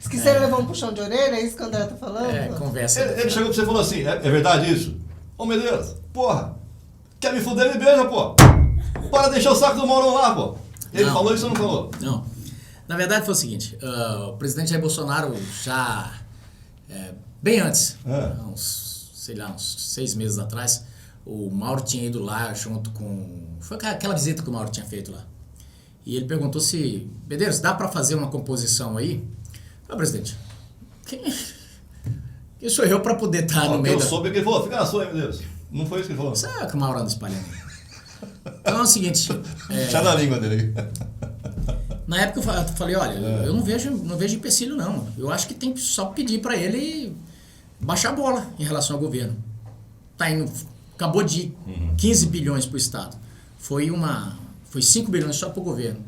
Diz que você levou um puxão de orelha, é isso que o André tá falando? Conversa. Ele chegou pra você e falou assim, é verdade isso? Ô Medeiros, porra, quer me fuder, me beija, pô. Para de encher o saco do Mourão lá, pô. Ele falou isso ou não falou? Não. Na verdade foi o seguinte, o presidente Jair Bolsonaro já, bem antes, uns 6 meses atrás, o Mauro tinha ido lá junto com... Foi aquela visita que o Mauro tinha feito lá. E ele perguntou se... Medeiros, dá pra fazer uma composição aí? Ah, presidente, quem sou eu pra poder estar no meio Eu soube que ele falou, fica na sua aí, Medeiros. Não foi isso que ele falou? Sabe que o Mauro anda espalhando. Então é o seguinte... Já na língua dele. Na época eu falei, olha, eu não vejo empecilho não. Eu acho que tem que só pedir pra ele... baixar a bola em relação ao governo. Acabou de ir 15 bilhões para o Estado. Foi 5 bilhões só para o governo.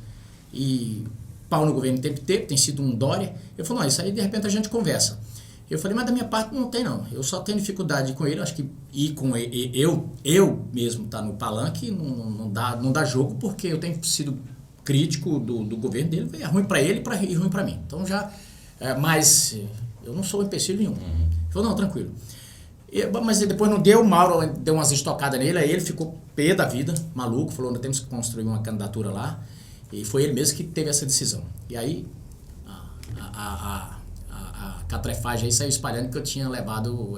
E pau no governo tem sido um Dória. Eu falei, não, isso aí de repente a gente conversa. Eu falei, mas da minha parte não tem não. Eu só tenho dificuldade com ele, acho que ir com ele, eu mesmo tá no palanque não dá jogo, porque eu tenho sido crítico do governo dele. É ruim para ele e ruim para mim. Então mas eu não sou empecilho nenhum. Ele falou, não, tranquilo. Mas depois não deu, o Mauro deu umas estocadas nele, aí ele ficou pé da vida, maluco, falou, nós temos que construir uma candidatura lá, e foi ele mesmo que teve essa decisão. E aí a catrefagem aí saiu espalhando que eu tinha levado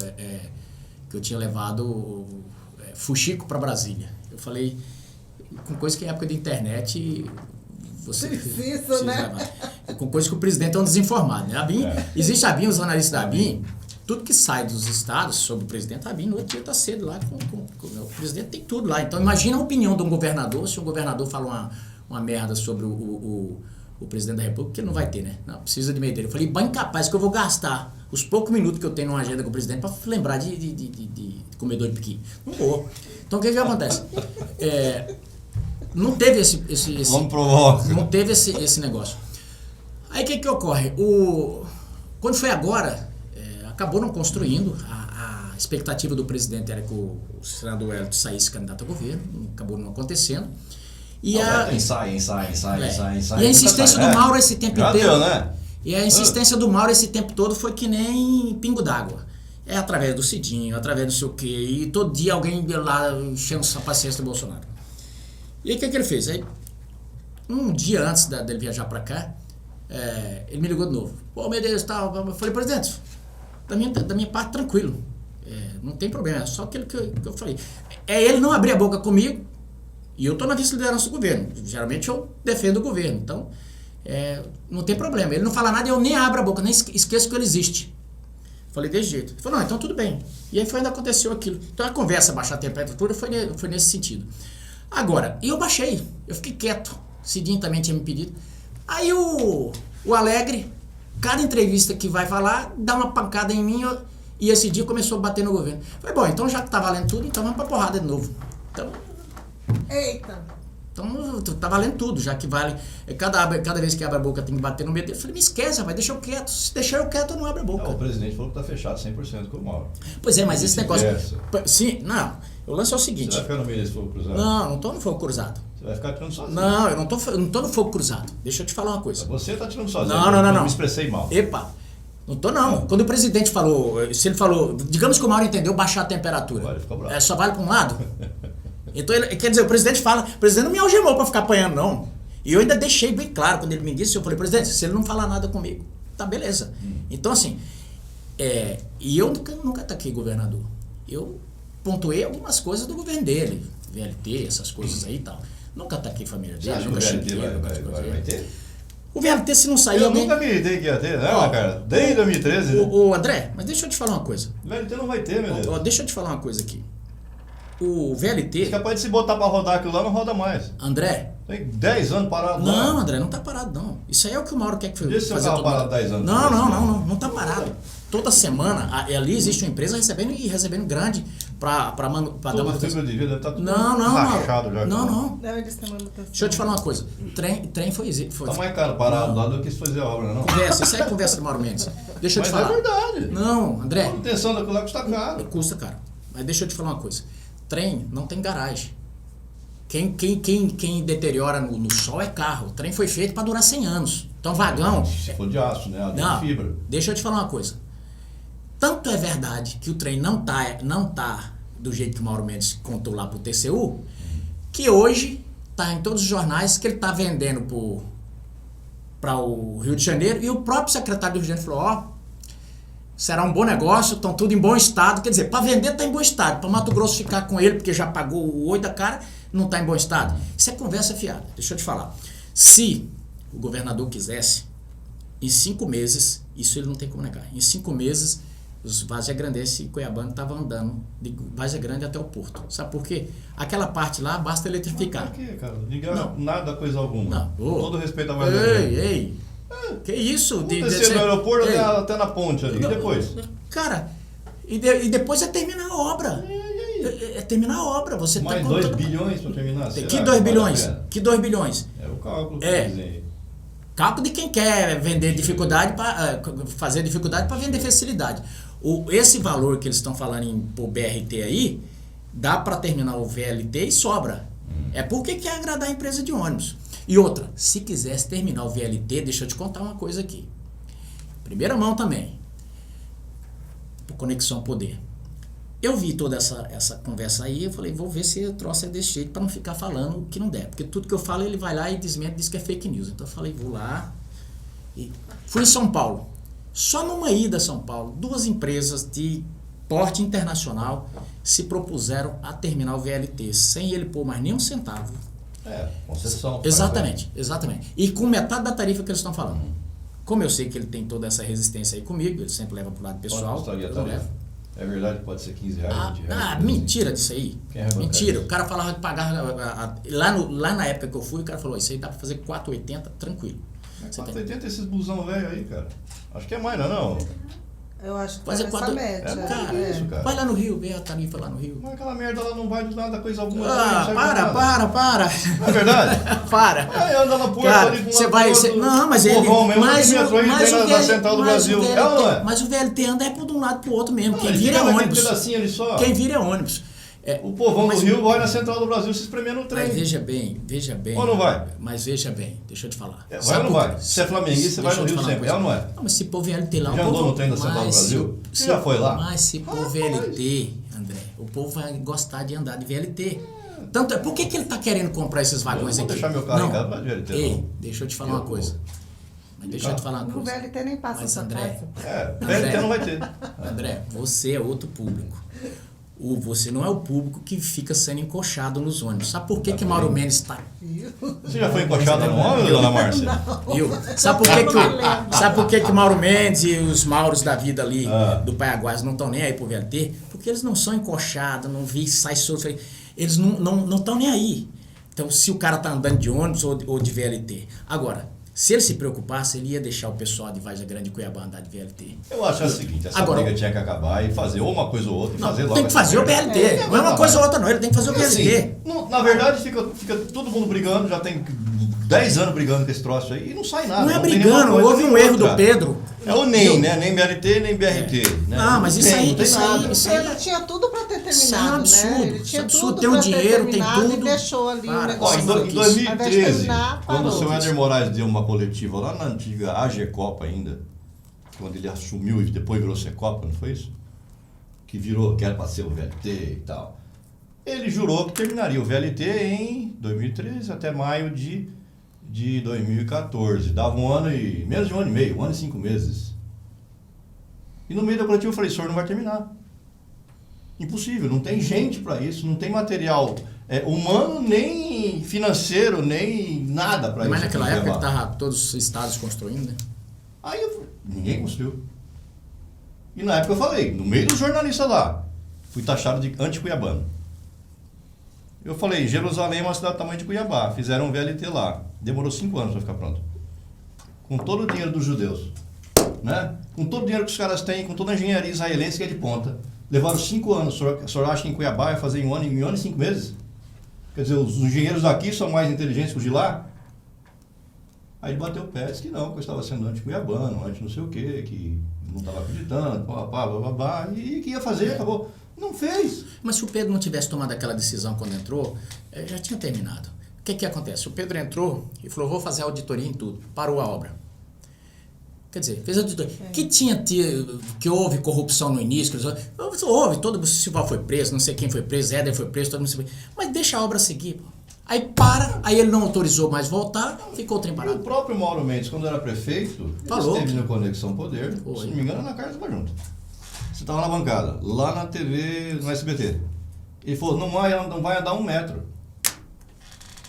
fuxico para Brasília. Eu falei, com coisa que em época de internet... Isso, né? Com coisa que o presidente é um desinformado, né? Existe a BIM, os analistas da BIM, tudo que sai dos estados sobre o presidente, a BIM no outro dia está cedo lá, o presidente tem tudo lá. Então imagina a opinião de um governador, se o governador fala uma merda sobre o presidente da república, que ele não vai ter, né? Não, precisa de meio dele. Eu falei, bem capaz que eu vou gastar os poucos minutos que eu tenho numa agenda com o presidente para lembrar de comedor de piqui. Não vou. Então o que acontece? Não teve não teve esse negócio. Aí o que ocorre? Quando foi agora, acabou não construindo. A expectativa do presidente era que o senador Hélio saísse candidato a governo, acabou não acontecendo. E Ensaia. E a insistência do Mauro esse tempo inteiro. Deu, né? E a insistência do Mauro esse tempo todo foi que nem pingo d'água. Através do Cidinho, através do sei o quê. E todo dia alguém lá enchendo a paciência do Bolsonaro. E aí o que ele fez? Aí, um dia antes dele viajar para cá, ele me ligou de novo. Pô, meu Deus, tal. Eu falei, presidente, da minha parte, tranquilo. Não tem problema, é só aquilo que eu falei. Ele não abrir a boca comigo, e eu estou na vice-liderança do governo. Geralmente eu defendo o governo. Então, não tem problema. Ele não fala nada e eu nem abro a boca, nem esqueço que ele existe. Falei desse jeito. Ele falou, não, então tudo bem. E aí ainda aconteceu aquilo. Então a conversa, baixar a temperatura, foi nesse sentido. Agora, eu baixei. Eu fiquei quieto. Cidinho também tinha me pedido. Aí o Alegre, cada entrevista que vai falar, dá uma pancada em mim e esse dia começou a bater no governo. Falei, bom, então já que tá valendo tudo, então vamos pra porrada de novo. Então... Eita! Então tá valendo tudo, já que vale. Cada vez que abre a boca tem que bater no meio dele. Eu falei, me esquece, vai, deixa eu quieto. Se deixar eu quieto, eu não abro a boca. O presidente falou que tá fechado 100% com o Mauro. Pois é, mas esse negócio. Sim, não. O lance é o seguinte. Você vai ficar no meio desse fogo cruzado? Não tô no fogo cruzado. Você vai ficar tirando sozinho. Não, eu não tô no fogo cruzado. Deixa eu te falar uma coisa. Você tá tirando sozinho. Não. Eu me expressei mal. Epa. Não tô não. Quando o presidente falou, se ele falou, digamos que o Mauro entendeu baixar a temperatura. Ele ficou bravo. Só vale pra um lado? Então, quer dizer, o presidente não me algemou pra ficar apanhando, não. E eu ainda deixei bem claro, quando ele me disse, eu falei, presidente, se ele não falar nada comigo, tá beleza. Então, assim, e eu nunca ataquei governador. Eu pontuei algumas coisas do governo dele, VLT, essas coisas aí e tal. Nunca ataquei a família dele, Você nunca acha que o xinguei. VLT vai ter? O VLT, se não sair... Eu nunca acreditei que ia ter, né, cara? Desde 2013. Ô, André, mas deixa eu te falar uma coisa. O VLT não vai ter, meu Deus. Deixa eu te falar uma coisa aqui. O VLT... É capaz de se botar pra rodar aquilo lá, não roda mais. André... Tem 10 anos parado lá. Não, André, não tá parado, não. Isso aí é o que o Mauro quer que Deixa fazer. eu parado 10 anos. Não tá parado. Toda semana, ali existe uma empresa recebendo grande pra dar manutenção. De vida deve estar tudo Não, rachado já. Não. Eles têm manutenção. Deixa eu te falar uma coisa. Trem foi... Tá mais caro parado lá do que se fazer a obra, não? Isso aí é conversa do Mauro Mendes. Deixa eu te falar. Mas é verdade. Não, André. A manutenção daquilo lá custa caro. Custa caro. Mas deixa eu te falar uma coisa. Trem não tem garagem. Quem deteriora no sol é carro. O trem foi feito para durar 100 anos. Então, vagão... Se for de aço, né? Não, de fibra. Deixa eu te falar uma coisa. Tanto é verdade que o trem não tá do jeito que o Mauro Mendes contou lá pro TCU, que hoje tá em todos os jornais que ele tá vendendo para o Rio de Janeiro, e o próprio secretário do Rio de Janeiro falou, será um bom negócio, estão tudo em bom estado. Quer dizer, para vender tá em bom estado. Para Mato Grosso ficar com ele, porque já pagou o oi da cara, não tá em bom estado. Isso é conversa fiada. Deixa eu te falar. Se o governador quisesse, em 5 meses, isso ele não tem como negar, em 5 meses, os vaziagrandenses e cuiabanos estavam andando de Várzea Grande até o porto. Sabe por quê? Aquela parte lá basta eletrificar. Por quê, cara? Ligar nada, coisa alguma. Não. Com todo respeito à Várzea Grande. Ei. Que isso? Descer no aeroporto até na ponte ali. E depois? Cara, e depois é terminar a obra. É terminar a obra. Você mais tá 2 bilhões para terminar? Que 2 bilhões? Que 2 bilhões? É o cálculo que dizem. Cálculo de quem quer vender dificuldade, fazer dificuldade para vender facilidade. Esse valor que eles estão falando em pôr BRT aí, dá para terminar o VLT e sobra. É porque quer agradar a empresa de ônibus. E outra, se quisesse terminar o VLT, deixa eu te contar uma coisa aqui. Primeira mão também. Por Conexão Poder. Eu vi toda essa conversa aí, eu falei, vou ver se o troço é desse jeito para não ficar falando o que não der. Porque tudo que eu falo, ele vai lá e desmente, diz que é fake news. Então eu falei, vou lá. E fui em São Paulo. Só numa ida a São Paulo, 2 empresas de porte internacional se propuseram a terminar o VLT, sem ele pôr mais nem um centavo. Concessão. Exatamente. E com metade da tarifa que eles estão falando. Como eu sei que ele tem toda essa resistência aí comigo, ele sempre leva pro lado pessoal. Eu levo. É verdade que pode ser 15 reais, 20 reais. Mentira disso aí. Mentira. O cara falava que pagava. Lá na época que eu fui, o cara falou: isso aí dá pra fazer 4,80 tranquilo. 4,80 esses busão velho aí, cara. Acho que é mais, não? Eu acho que fazer essa 4... média. Isso, cara. Vai lá no Rio, vê a tarifa lá no Rio. Mas aquela merda lá não vai de nada, coisa alguma. Para. Não é verdade? Para. Aí anda na porta cara, ali com você vai. Não, mas ele. Mas o VLT anda por de um lado pro outro mesmo. Quem vira é ônibus. Quem vira é ônibus. O povão do Rio vai na Central do Brasil se espremendo no trem. Mas veja bem. Ou não vai? Mas veja bem, deixa eu te falar. Vai ou não vai? Se é flamenguista, você vai no Rio sempre. É ou não é? Não, mas se pôr VLT lá... Já andou no trem da Central do Brasil? Você já foi lá? Mas se pôr VLT, André, o povo vai gostar de andar de VLT. Tanto, por que ele tá querendo comprar esses vagões aqui? Eu vou deixar meu carro em casa pra VLT. Ei, deixa eu te falar uma coisa. Deixa eu te falar uma coisa. O VLT nem passa essa André, casa. VLT não vai ter. André, você é outro público. Você não é o público que fica sendo encoxado nos ônibus. Sabe por que Mauro Mendes está... Você já foi encoxada no ônibus, dona Márcia? Viu? Sabe por que Mauro Mendes e os Mauros da vida ali do Paiaguás não estão nem aí pro VLT? Porque eles não são encoxados, não vi, sai solto. Eles não estão nem aí. Então, se o cara tá andando de ônibus ou de VLT. Agora, se ele se preocupasse, ele ia deixar o pessoal de Vargem Grande e Cuiabá andar de VLT. Eu acho o seguinte, essa briga tinha que acabar e fazer ou uma coisa ou outra e fazer logo. Tem que fazer o BLT. Não é uma coisa ou outra não, ele tem que fazer o BLT. Assim, na verdade, fica todo mundo brigando, já tem 10 anos brigando com esse troço aí e não sai nada. Não é brigando, houve um erro do Pedro. É o NEM, né? Nem BLT, nem BRT. Né? Ah, mas isso aí... Ele tinha tudo para ter terminado, né? Ele tinha tudo tem o dinheiro, tem tudo. E deixou ali o negócio. Em 2013, quando o senhor Éder Moraes deu uma coletiva lá na antiga AGECOPA ainda, quando ele assumiu e depois virou Secopa, não foi isso? Que era para ser o VLT e tal. Ele jurou que terminaria o VLT em 2013 até maio de 2014. Dava menos de um ano e meio, 1 ano e 5 meses. E no meio da coletiva eu falei, senhor, não vai terminar. Impossível, não tem gente para isso, não tem material humano, nem financeiro, nem nada para isso. Mas naquela época que estavam todos os estados construindo, né? Aí ninguém construiu. E na época eu falei, no meio dos jornalistas lá, fui taxado de anti-cuiabano. Eu falei, Jerusalém é uma cidade do tamanho de Cuiabá, fizeram um VLT lá, demorou 5 anos para ficar pronto. Com todo o dinheiro dos judeus, né? Com todo o dinheiro que os caras têm, com toda a engenharia israelense que é de ponta. Levaram 5 anos, o senhor acha que em Cuiabá vai fazer em 1 ano e 5 meses? Quer dizer, os engenheiros daqui são mais inteligentes que os de lá? Aí ele bateu o pé, disse que não, que eu estava sendo anti-cuiabano, anti não sei o quê, que não estava acreditando, e que ia fazer, acabou. Não fez. Mas se o Pedro não tivesse tomado aquela decisão quando entrou, já tinha terminado. O que acontece? O Pedro entrou e falou, vou fazer auditoria em tudo. Parou a obra. Quer dizer, fez auditoria. Que houve corrupção no início, houve, todo o Silval foi preso, não sei quem foi preso, Éder foi preso, todo mundo foi preso. Mas deixa a obra seguir, pô. Aí aí ele não autorizou mais voltar, ficou o trem parado. O próprio Mauro Mendes, quando era prefeito, falou. Ele esteve no Conexão Poder, se não me engano, na Carlos estava junto. Você estava na bancada, lá na TV, no SBT. Ele falou, não vai andar 1 metro.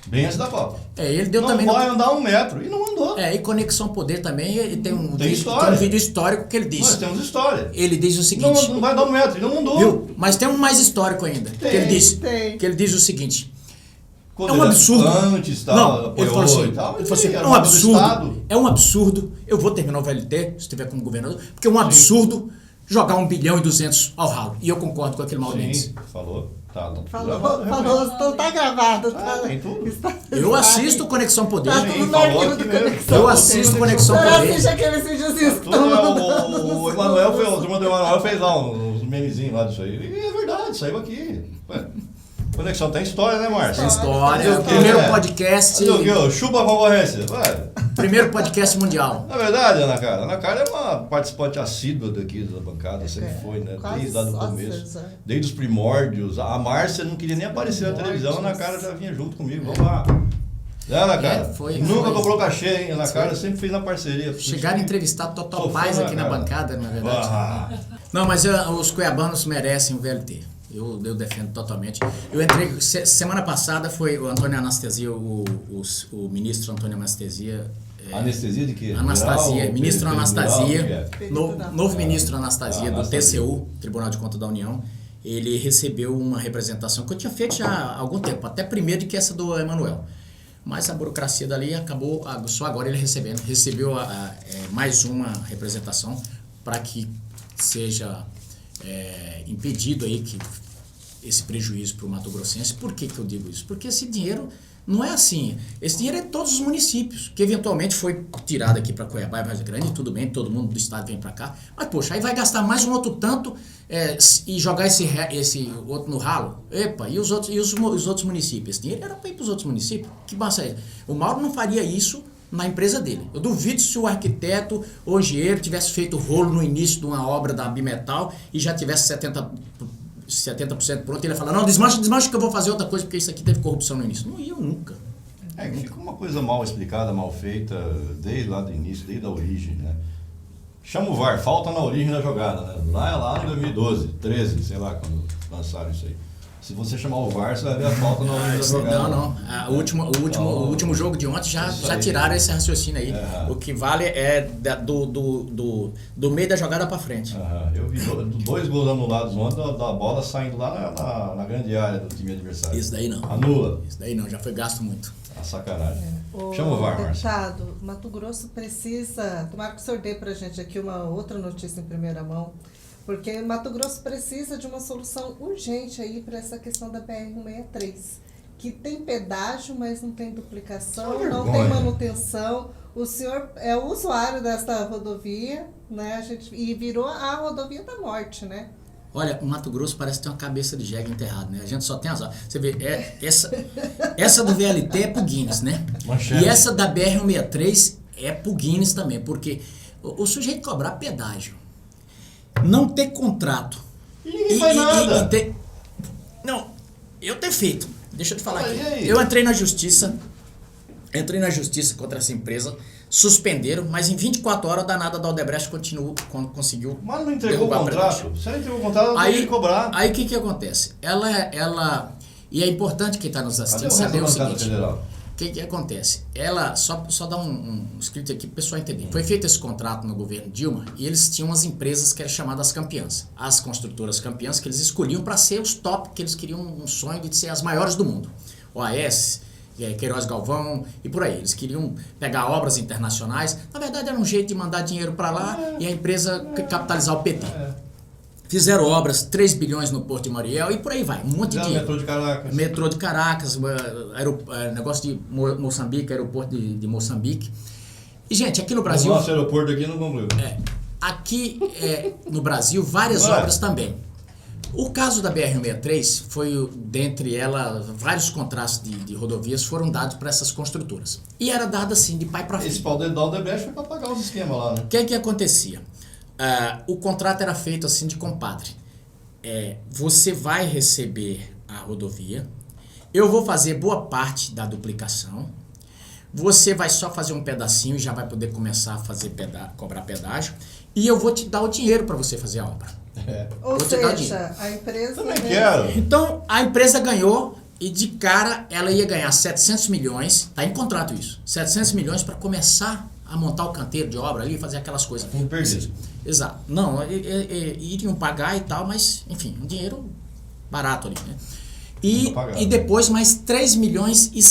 Bem antes da Copa. Ele deu não também... Não vai andar 1 metro. E não andou. E Conexão Poder também, ele tem um vídeo histórico que ele diz. Nós temos história. Ele diz o seguinte... Não vai andar 1 metro, e não andou. Viu? Mas tem um mais histórico ainda. Que ele diz o seguinte... Quando é um absurdo. Ele falou assim, é um absurdo. Eu vou terminar o VLT, se estiver como governador, porque é um absurdo jogar 1,2 bilhão ao ralo. E eu concordo com aquele Mauro Mendes. Falou, então tá gravado. Tem tudo. Eu assisto Conexão Poder. Tá tudo no arquivo do Conexão. Eu assisto Conexão Poder. Eu assisto aqueles videozinhos que estão o Emanuel fez lá uns memezinhos lá disso aí. E é verdade, saiu aqui. Conexão tem história, né, Márcio? Tem história. Primeiro podcast. Chupa a concorrência. Primeiro podcast mundial. Na verdade, Ana Cara é uma participante assídua daqui da bancada, sempre foi, né? Desde lá do começo. Desde os primórdios. A Márcia não queria nem aparecer na televisão, a Ana Cara já vinha junto comigo. Vamos lá. Ana Cara? Nunca cobrou cachê, hein? Ana Cara sempre fez na parceria. Chegaram a entrevistar Total Paz aqui na bancada, na verdade. Não, mas os cuiabanos merecem o VLT. Eu defendo totalmente. Eu entrei... Semana passada foi o Antônio Anastasia, o ministro Antônio Anastasia... Anestesia de quê? Anastasia, ministro Anastasia, novo ministro Anastasia do TCU, Tribunal de Contas da União. Ele recebeu uma representação que eu tinha feito já há algum tempo, até primeiro do que essa do Emanuel. Mas a burocracia dali acabou, só agora ele recebeu mais uma representação para que seja impedido aí que esse prejuízo para o Mato Grossense. Por que eu digo isso? Porque esse dinheiro não é assim. Esse dinheiro é de todos os municípios, que eventualmente foi tirado aqui para Cuiabá e Vargem Grande, tudo bem, todo mundo do estado vem para cá. Mas, poxa, aí vai gastar mais um outro tanto e jogar esse outro no ralo. Epa, e os outros municípios? Esse dinheiro era para ir para os outros municípios? Que massa é? O Mauro não faria isso na empresa dele. Eu duvido se o arquiteto ou engenheiro tivesse feito rolo no início de uma obra da Bimetal e já tivesse 70% pronto, ele ia falar, não, desmancha que eu vou fazer outra coisa, porque isso aqui teve corrupção no início. Não ia nunca. Que fica uma coisa mal explicada, mal feita, desde lá do início, desde a origem, né? Chama o VAR, falta na origem da jogada, né? Lá em 2012, 13, sei lá, quando lançaram isso aí. Se você chamar o VAR, você vai ver a falta na hora da jogada. Não. O último jogo de ontem já tiraram esse raciocínio aí. O que vale é do meio da jogada pra frente. Eu vi 2 gols anulados ontem da bola saindo lá na grande área do time adversário. Isso daí não. Anula. Isso daí não, já foi gasto muito. A sacanagem. Chama o VAR, Márcio. Deputado, Mato Grosso precisa... Tomara que o senhor dê pra gente aqui uma outra notícia em primeira mão. Porque Mato Grosso precisa de uma solução urgente aí para essa questão da BR-163, que tem pedágio, mas não tem duplicação, não tem manutenção. O senhor é o usuário desta rodovia, né? E virou a rodovia da morte, né? Olha, o Mato Grosso parece ter uma cabeça de jegue enterrada, né? A gente só tem azar. Você vê, essa do VLT é pro Guinness, né? Manchete. E essa da BR-163 é pro Guinness também, porque o sujeito cobrar pedágio, não ter contrato. E ninguém faz nada. Não, eu ter feito. Deixa eu te falar aqui. Aí? Eu entrei na justiça contra essa empresa, suspenderam, mas em 24 horas a danada da Odebrecht conseguiu. Mas não entregou o contrato. Se ela entregou o contrato, ela tem que cobrar. Aí o que acontece? E é importante quem está nos assistindo saber o seguinte. O que acontece? Ela, só dá um escrito aqui para o pessoal entender. Foi feito esse contrato no governo Dilma e eles tinham as empresas que eram chamadas campeãs. As construtoras campeãs que eles escolhiam para ser os top, que eles queriam um sonho de ser as maiores do mundo. OAS, Queiroz Galvão e por aí. Eles queriam pegar obras internacionais. Na verdade era um jeito de mandar dinheiro para lá e a empresa capitalizar o PT. Fizeram obras, 3 bilhões no Porto de Mariel e por aí vai, um monte de dinheiro. Metrô de Caracas, negócio de Moçambique, aeroporto de Moçambique. E, gente, aqui no Brasil... O nosso aeroporto aqui não concluiu. Aqui no Brasil, várias obras também. O caso da BR-163 foi, dentre elas, vários contratos de rodovias foram dados para essas construtoras. E era dado assim, de pai para filho. Esse pau dentro da Odebrecht foi para pagar os esquemas lá, né? O que acontecia? O contrato era feito assim de compadre. Você vai receber a rodovia, eu vou fazer boa parte da duplicação, você vai só fazer um pedacinho e já vai poder começar a cobrar pedágio, e eu vou te dar o dinheiro para você fazer a obra. Ou seja, a empresa... Também quero. Então, a empresa ganhou e de cara ela ia ganhar 700 milhões, tá em contrato isso, 700 milhões para começar a montar o canteiro de obra ali, fazer aquelas coisas. Não perdi. Exato. Não, iriam pagar e tal, mas, enfim, um dinheiro barato ali, né? E depois mais 3 bilhões e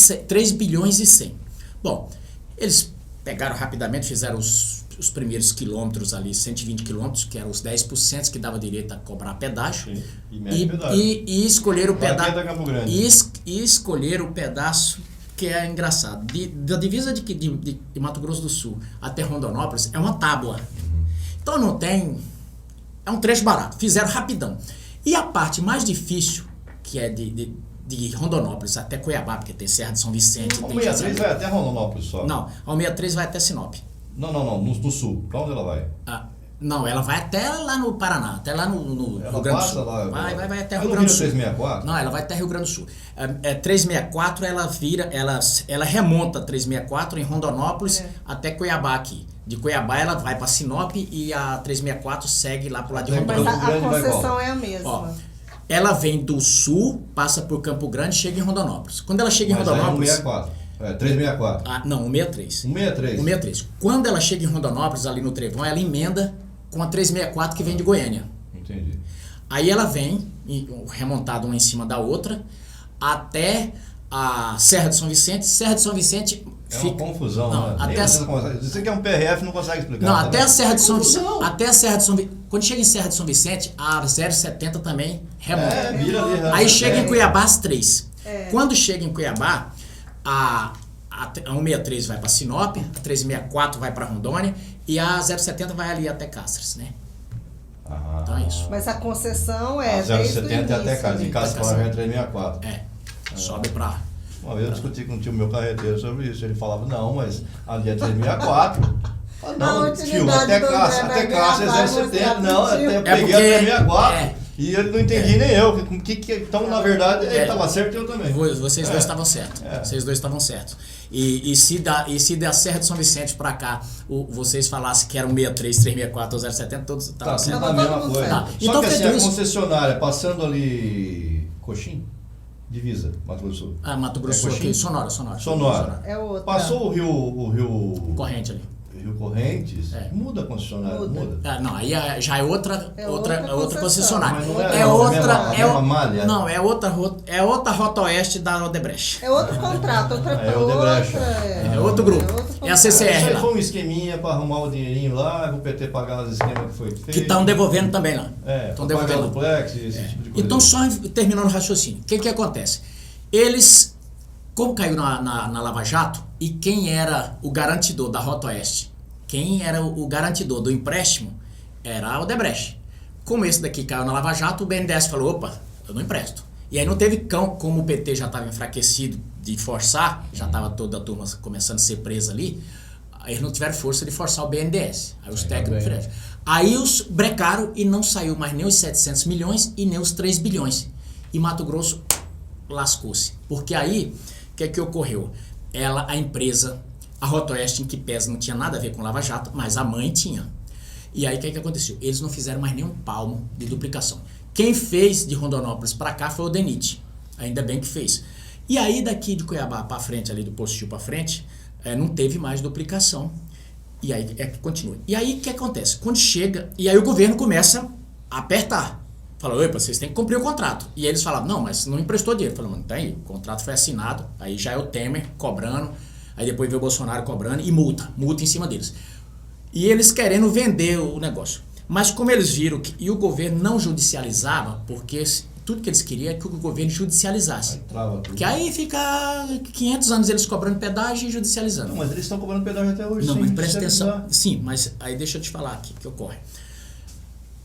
100. Bom, eles pegaram rapidamente, fizeram os primeiros quilômetros ali, 120 quilômetros, que eram os 10% que dava direito a cobrar pedágio. Sim, e escolheram o pedágio. E escolheram o pedaço que é engraçado. Da divisa de Mato Grosso do Sul até Rondonópolis é uma tábua. Então não tem... É um trecho barato. Fizeram rapidão. E a parte mais difícil, que é de Rondonópolis até Cuiabá, porque tem Serra de São Vicente... A 63 vai até Rondonópolis só? Não, a 63 vai até Sinop. Não, no sul. Pra onde ela vai? Não, ela vai até lá no Paraná, até lá no Rio Grande do Sul. Vai até Rio Grande do Sul. 364? Não, ela vai até Rio Grande do Sul. 364 ela remonta 364 em Rondonópolis até Cuiabá aqui. De Cuiabá ela vai para Sinop e a 364 segue lá pro lado de Rondonópolis. Mas a concessão é a mesma. Ela vem do sul, passa por Campo Grande e chega em Rondonópolis. Quando ela chega em Rondonópolis... 364. Não, 163. 163. 163. Quando ela chega em Rondonópolis, ali no Trevão, ela emenda com a 364 que vem de Goiânia. Entendi. Aí ela vem, remontada uma em cima da outra, até a Serra de São Vicente. Serra de São Vicente fica... uma confusão. Não, até você que é um PRF não consegue explicar. Não, até a Serra de São Vicente. Até a Serra de São Vicente. Quando chega em Serra de São Vicente, a 070 também remonta. Vira ali. Aí chega em Cuiabá as 3. Quando chega em Cuiabá, a 163 vai para Sinop, a 364 vai para Rondônia e a 070 vai ali até Cáceres, né? Então é isso. Mas a concessão é... A 070 é até Cáceres, em Cáceres é 364. Sobe para... Uma vez eu discuti com um tio meu carreteiro sobre isso, ele falava, não, mas ali é 364. Não, tio, até Cáceres é 070, não, eu peguei a 364. E ele não entendia nem eu. Então, na verdade, ele estava certo e eu também. Vocês dois estavam certos. Vocês dois estavam certos. E se da Serra de São Vicente pra cá, vocês falassem que era um 63, 364 ou 070, todos estavam certos. Tá tudo a mesma coisa. Tá. Só Então, que assim, a feito isso- concessionária, passando ali... Coxim? Divisa, Mato Grosso do Sul. Ah, Mato Grosso do Sul, Coxim? aqui, Sonora. É outra. Passou o rio Corrente ali. Rio Correntes, muda a concessionária, muda. Não, aí já é outra outra concessionária. Mas não é É a outra. mesma malha? Não, é outra rota oeste da Odebrecht. É outro contrato, outra É Odebrecht. É outro grupo. É a Isso CCR aí lá. foi um esqueminha para arrumar o dinheirinho lá, o PT pagar os esquemas que foi feito. Que estão devolvendo também lá. Estão Estão devolvendo devolvendo. duplex, esse tipo de coisa. Então, só terminando o raciocínio, o que acontece? Eles, como caiu na Lava Jato, e quem era o garantidor da Rota Oeste, quem era o garantidor do empréstimo, era a Odebrecht. Como esse daqui caiu na Lava Jato, o BNDES falou, opa, eu não empresto. E aí não teve como o PT já estava enfraquecido de forçar, já estava toda a turma começando a ser presa ali, aí eles não tiveram força de forçar o BNDES. Aí os técnicos... Aí os brecaram e não saiu mais nem os 700 milhões e nem os 3 bilhões. E Mato Grosso lascou-se. Porque aí, o que ocorreu? A empresa, a Rota Oeste, em que pese não tinha nada a ver com Lava Jato, mas a mãe tinha. E aí, o que aconteceu? Eles não fizeram mais nem um palmo de duplicação. Quem fez de Rondonópolis para cá foi o DENIT. Ainda bem que fez. E aí, daqui de Cuiabá para frente, ali do Postil para frente, não teve mais duplicação. E aí, que continua. E aí, o que acontece? Quando chega, e aí o governo começa a apertar. Fala, opa, vocês têm que cumprir o contrato. E eles falavam, não, mas não emprestou dinheiro. Falaram, mano, tá aí, o contrato foi assinado, aí já é o Temer cobrando, aí depois veio o Bolsonaro cobrando e multa em cima deles. E eles querendo vender o negócio. Mas como eles viram e o governo não judicializava, porque tudo que eles queriam é que o governo judicializasse. Porque aí fica 500 anos eles cobrando pedágio e judicializando. Não, mas eles estão cobrando pedágio até hoje. Não, mas presta atenção. Sim, mas aí deixa eu te falar aqui o que ocorre.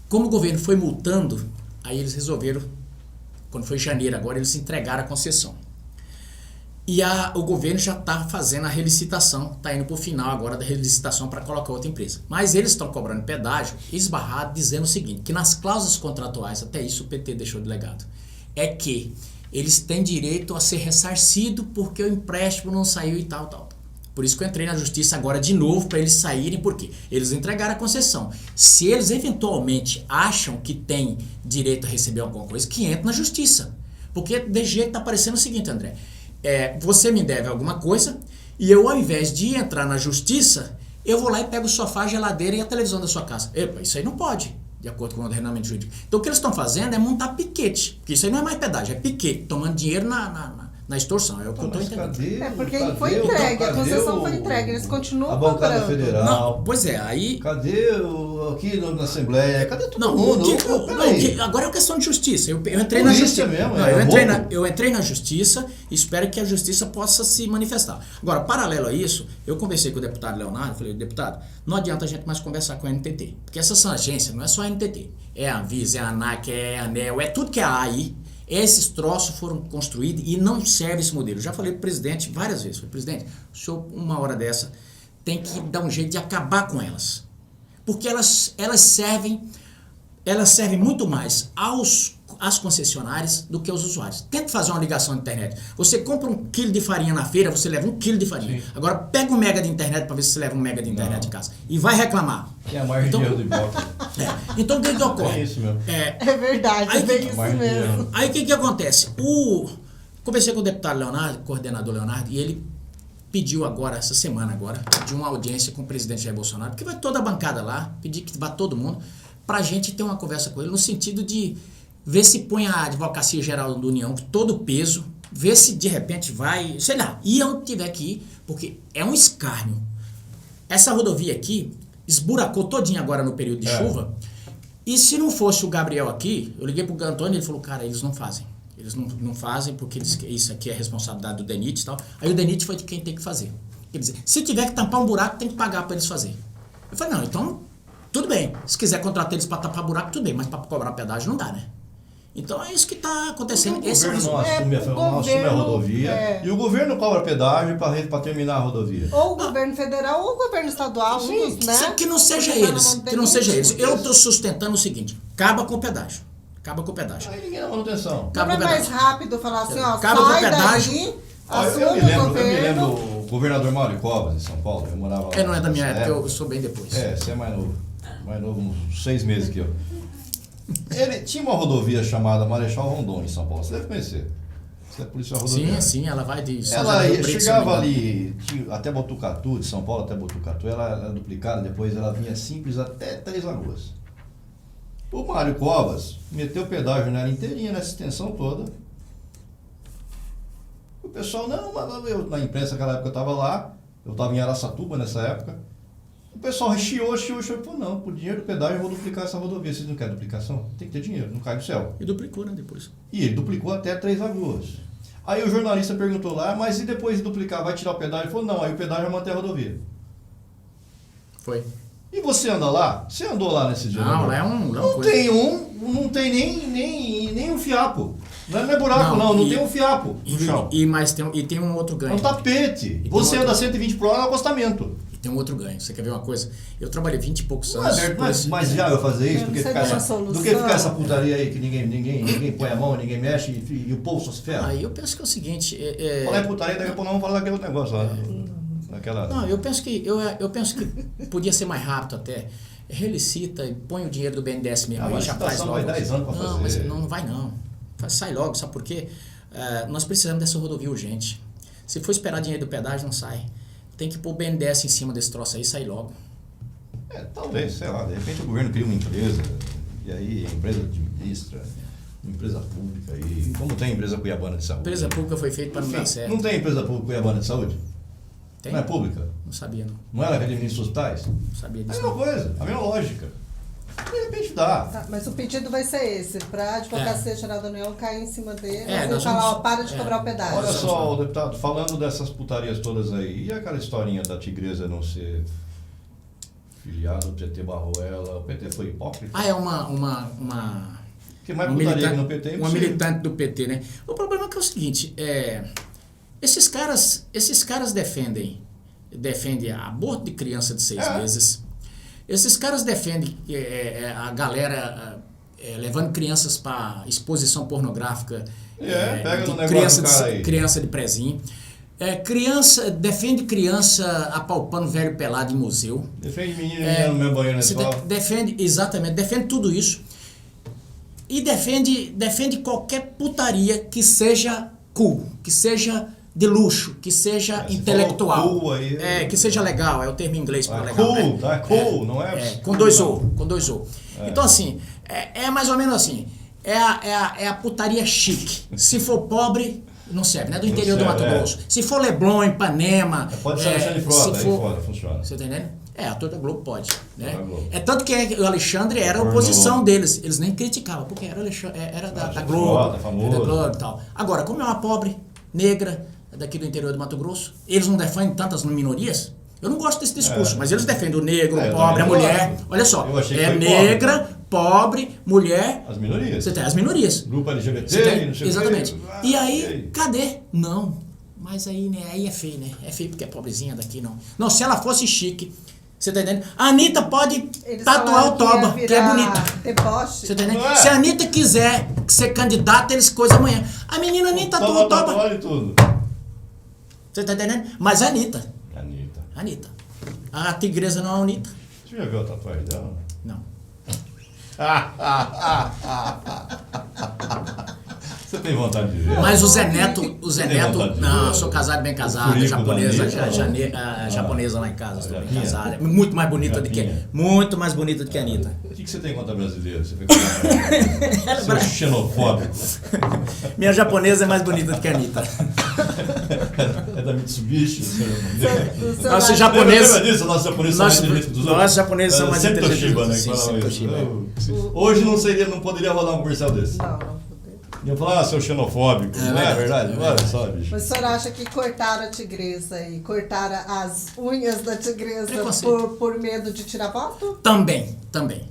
Como o governo foi multando, aí eles resolveram, quando foi janeiro agora, eles entregaram a concessão. E o governo já está fazendo a relicitação, está indo para o final agora da relicitação para colocar outra empresa. Mas eles estão cobrando pedágio esbarrado, dizendo o seguinte, que nas cláusulas contratuais, até isso o PT deixou de legado, é que eles têm direito a ser ressarcido porque o empréstimo não saiu e tal. Por isso que eu entrei na justiça agora de novo para eles saírem, porque eles entregaram a concessão. Se eles eventualmente acham que tem direito a receber alguma coisa, que entre na justiça. Porque de jeito está parecendo o seguinte, André, você me deve alguma coisa e eu, ao invés de entrar na justiça, eu vou lá e pego o sofá, a geladeira e a televisão da sua casa. Epa, isso aí não pode, de acordo com o ordenamento jurídico. Então o que eles estão fazendo é montar piquete, porque isso aí não é mais pedágio, é piquete, tomando dinheiro na extorção, é o que eu estou entendendo. Porque foi entregue, a concessão foi entregue, eles continuam a bancada cobrando. federal. Não, pois é, aí... Cadê aqui na Assembleia? Cadê todo mundo? Agora é questão de justiça. Eu entrei na justiça mesmo, eu entrei na justiça e espero que a justiça possa se manifestar. Agora, paralelo a isso, eu conversei com o deputado Leonardo, falei, deputado, não adianta a gente mais conversar com a NTT, porque essas agências não é só a NTT, é a Anvisa, é a ANAC, é a ANEL, é tudo que é a aí. Esses troços foram construídos e não serve esse modelo. Eu já falei para o presidente várias vezes. Falei, presidente, o senhor, uma hora dessa, tem que dar um jeito de acabar com elas. Porque elas servem muito mais às concessionárias do que aos usuários. Tenta fazer uma ligação de internet. Você compra 1 quilo de farinha na feira, você leva 1 quilo de farinha. Sim. Agora pega 1 mega de internet para ver se você leva 1 mega de internet de casa. E vai reclamar. Tem a margem de erro de volta. Então o que ocorre? É isso mesmo. É verdade, é bem isso mesmo. Aí o que acontece? Conversei com o deputado Leonardo, coordenador Leonardo, e ele pediu agora, essa semana agora, de uma audiência com o presidente Jair Bolsonaro, porque vai toda a bancada lá, pedir que vá todo mundo, pra gente ter uma conversa com ele, no sentido de ver se põe a Advocacia Geral da União com todo o peso, ver se de repente vai, sei lá, ir onde tiver que ir, porque é um escárnio. Essa rodovia aqui esburacou todinha agora no período de chuva, e se não fosse o Gabriel aqui, eu liguei pro Antônio e ele falou, cara, eles não fazem. Eles não fazem porque isso aqui é responsabilidade do DENIT e tal. Aí o DENIT foi de quem tem que fazer. Quer dizer, se tiver que tampar um buraco, tem que pagar para eles fazerem. Eu falei, não, então, tudo bem. Se quiser contratar eles para tapar buraco, tudo bem, mas para cobrar pedágio não dá, né? Então é isso que está acontecendo. Esse o governo não assume a rodovia e o governo cobra pedágio para terminar a rodovia. Ou o governo federal ou o governo estadual, né? Que não seja eles. Que não seja eles. Eu estou sustentando o seguinte, acaba com o pedágio. Acaba com o pedágio. Aí ninguém dá manutenção. Acaba Não com é o mais pedágio. rápido falar assim, ó, Acaba com o sai pedágio. daí, Ah, assume eu me o lembro governo. o governador Mário Covas, em São Paulo. Eu morava lá. Não é da minha nessa época, eu sou bem depois. Você é mais novo. Mais novo, uns 6 meses que eu. Ele tinha uma rodovia chamada Marechal Rondon, em São Paulo. Você deve conhecer. Você é policial rodoviária. Sim, ela vai de São Ela José do Rio Preto, chegava se não me ali até Botucatu, de São Paulo até Botucatu, ela era duplicada, depois ela vinha simples até Três Lagoas. O Mário Covas meteu pedágio nela inteirinha, nessa extensão toda. O pessoal, não, mas eu, na imprensa naquela época eu estava lá, eu estava em Araçatuba nessa época. O pessoal chiou, falou, não, por dinheiro do pedágio eu vou duplicar essa rodovia. Vocês não querem duplicação? Tem que ter dinheiro, não cai do céu. E duplicou, né, depois. E ele duplicou até Três Lagoas. Aí o jornalista perguntou lá, mas e depois de duplicar, vai tirar o pedágio? Ele falou, não, aí o pedágio vai manter a rodovia. Foi. E você anda lá? Você andou lá nesse dia? Não, lá é um... Não tem nem um fiapo. Não é buraco, não tem um fiapo no chão. E tem um outro É ganho. um tapete. Você anda 120 por hora no acostamento. E tem um outro ganho. Você quer ver uma coisa? Eu trabalhei 20 e poucos Não anos. é mas já eu fazer isso, Eu do não que sei ficar dessa essa, solução. do que ficar essa putaria aí que ninguém põe a mão, ninguém mexe e o povo só se ferra. Aí eu penso que é o seguinte... Falar em putaria, daqui a pouco nós vamos falar daquele negócio lá. Daquela... Não, eu penso que podia ser mais rápido até. Relicita e põe o dinheiro do BNDES mesmo. Aí mas já a faz licitação logo. vai 10 anos pra não, fazer. mas não vai não. Sai logo, sabe por quê? Nós precisamos dessa rodovia urgente. Se for esperar dinheiro do pedágio, não sai. Tem que pôr o BNDES em cima desse troço aí e sair logo. Talvez, sei lá, de repente o governo cria uma empresa, e aí a empresa administra, uma empresa pública, e como tem a empresa Cuiabana de Saúde. A empresa pública foi feita para não dar certo. Não tem empresa pública Cuiabana de Saúde? Tem? Não é pública? Não sabia, não. Não ela que administra os hospitais? Não sabia É a disso. mesma Não. coisa, a mesma lógica. De repente dá. Tá, mas o pedido vai ser esse, para a Advocacia Geral da União cair em cima dele e nós falar, vamos- ó, para de cobrar o pedágio. Olha só, deputado, falando dessas putarias todas aí, e aquela historinha da tigresa não ser filiada, o PT barrou ela, o PT foi hipócrita? É uma Que mais uma putaria que no PT é uma impossível. militante do PT, né? O problema é que é o seguinte, esses caras defendem aborto de criança de 6 meses. Esses caras defendem a galera levando crianças para exposição pornográfica, pega no de negócio do cara aí. criança de prezinho. Defende criança apalpando velho pelado em museu. Defende menino no meu banheiro na Se escola. defende tudo isso. E defende qualquer putaria que seja cool, que seja de luxo, que seja Se intelectual. falou cool aí, que seja legal, é o termo em inglês para legal. Cool, né? tá? Cool, não é? Com dois O. Então assim, é mais ou menos assim, é a putaria chique. Se for pobre, não serve, né? Do interior do Mato serve, Grosso. Se for Leblon, Ipanema... Pode ser Alexandre Frota, se aí for, fora, funciona. você tá entendendo? A toda Globo pode, né? Toda Globo. Tanto que o Alexandre era a oposição deles. Eles nem criticavam, porque era da Alexandre Globo, Frota, famoso. da Globo e tal. Agora, como é uma pobre, negra, daqui do interior do Mato Grosso, eles não defendem tantas minorias? Eu não gosto desse discurso, mas eles defendem o negro, o eu pobre, a também mulher. gosto. Olha só, Eu achei que foi negra, pobre, mulher, As minorias. você tem as minorias. Grupo LGBT, Você tem? não sei o Exatamente. quê. E aí, cadê? Não. Mas aí, né? Aí é feio, né? É feio porque é pobrezinha daqui, não. Não, se ela fosse chique, você tá entendendo? A Anitta pode Eles tatuar o falaram toba, ia que é virar bonita. Deboche. Você tá entendendo? Não é? Se a Anitta quiser ser candidata, eles coisam amanhã. A menina nem tatuou o toba. Tatuagem e tudo. Você tá entendendo? Mas a Anitta. Anitta. A tigresa não é a Anitta. Você já viu a tatuagem dela? Não. Você tem vontade de ver? Mas o Zé Neto, tem vontade de não, ver? eu sou casado bem casado, O furico japonesa, da Anitta? a japonesa lá em casa, estou bem Japinha? casada. Muito mais bonita do que Japinha? muito mais bonita do que a Anitta. O que você tem contra brasileiro? Você foi Seu xenofóbico. Minha japonesa é mais bonita do que a Anitta. É da Mitsubishi? Nossa Lembra japonesa, disso? Nossos japoneses são mais inteligentes dos outros. nossos japoneses são mais Sempre inteligentes. Toshiba, né? Sim, que falava sempre isso. Toshiba. Hoje não poderia rodar um comercial desse. Não. Iam falar, seu xenofóbico. Não é verdade? Olha só, bicho. Mas o senhor acha que cortaram a tigresa e cortaram as unhas da tigresa Preconceito. por medo de tirar voto? Também.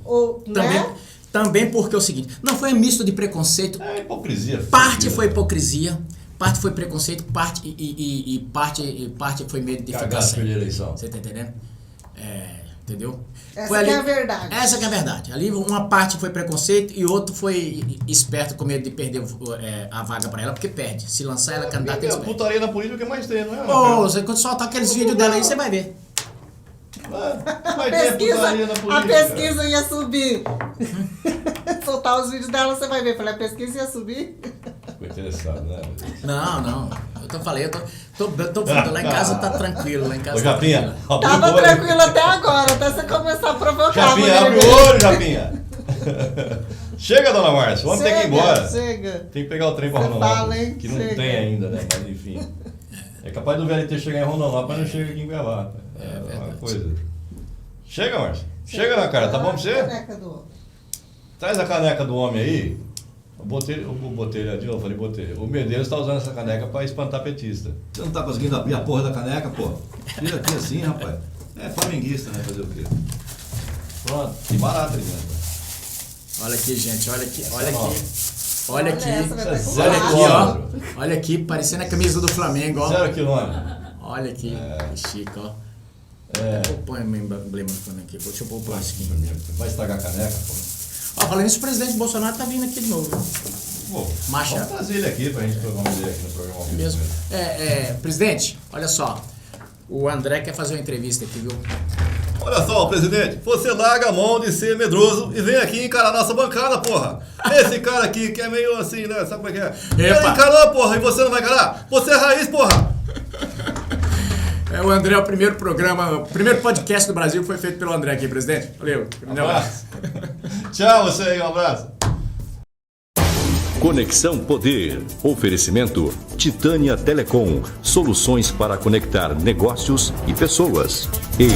Ou, né? Também porque é o seguinte, não foi um misto de preconceito, É hipocrisia. parte foi hipocrisia, parte foi preconceito, parte foi medo de ficar Cagaço sem. de eleição. Você tá entendendo? Entendeu? Essa que é a verdade. Essa que é a verdade. Ali uma parte foi preconceito e outro foi esperto com medo de perder a vaga pra ela, porque perde. Se lançar ela candidata, eles perdem. Putaria na política que mais tem, não é? Ô, você quando soltar aqueles vídeos dela aí, você vai ver. Vai ter putaria na política. A pesquisa ia subir. Soltar os vídeos dela, você vai ver. Falei, a pesquisa ia subir. Ficou interessado, né? Não. Eu falei, eu tô lá em casa tá tranquilo, lá em casa. Ô, Japinha, tá Tava tranquilo até agora, até você começar a provocar. Japinha, abre o olho, Japinha. Chega, dona Márcia, vamos ter que ir embora. Chega. Tem que pegar o trem pra Você Rondonópolis, fala, hein? que não Chega. tem ainda, né? Mas enfim. É capaz do VLT chegar em Rondonópolis, mas não chega aqui em Cuiabá. É uma coisa. Chega, Márcia. Chega na cara, tá bom pra você? Caneca do homem. Traz a caneca do homem aí. Eu botei ali, eu falei, botei. O Medeiros tá usando essa caneca pra espantar petista. Você não tá conseguindo abrir a porra da caneca, pô? Tira aqui assim, rapaz. É flamenguista, né? Fazer o quê? Pronto, que barato ali, né? Olha aqui, gente, olha aqui. Olha essa, vai Olha pegar aqui, um ó. Olha aqui, parecendo a camisa do Flamengo, ó. 0 quilômetro. Olha aqui, que chique, ó. Vou pôr meu emblema do Flamengo aqui. Deixa eu pôr o plastiquinho. Vai estragar a caneca, pô. Ó, falando isso, o presidente Bolsonaro tá vindo aqui de novo. Pô, Macha. vamos trazer ele aqui pra gente trocar uma ideia aqui no programa. Mesmo. Presidente, olha só. O André quer fazer uma entrevista aqui, viu? Olha só, presidente, você larga a mão de ser medroso e vem aqui encarar a nossa bancada, porra. Esse cara aqui que é meio assim, né? Sabe como é que é? Ele encarou, porra, e você não vai encarar? Você é raiz, porra. O André é o primeiro programa, o primeiro podcast do Brasil que foi feito pelo André aqui, presidente. Valeu. Um abraço. Tchau, você aí, um abraço. Conexão Poder. Oferecimento Titânia Telecom. Soluções para conectar negócios e pessoas. E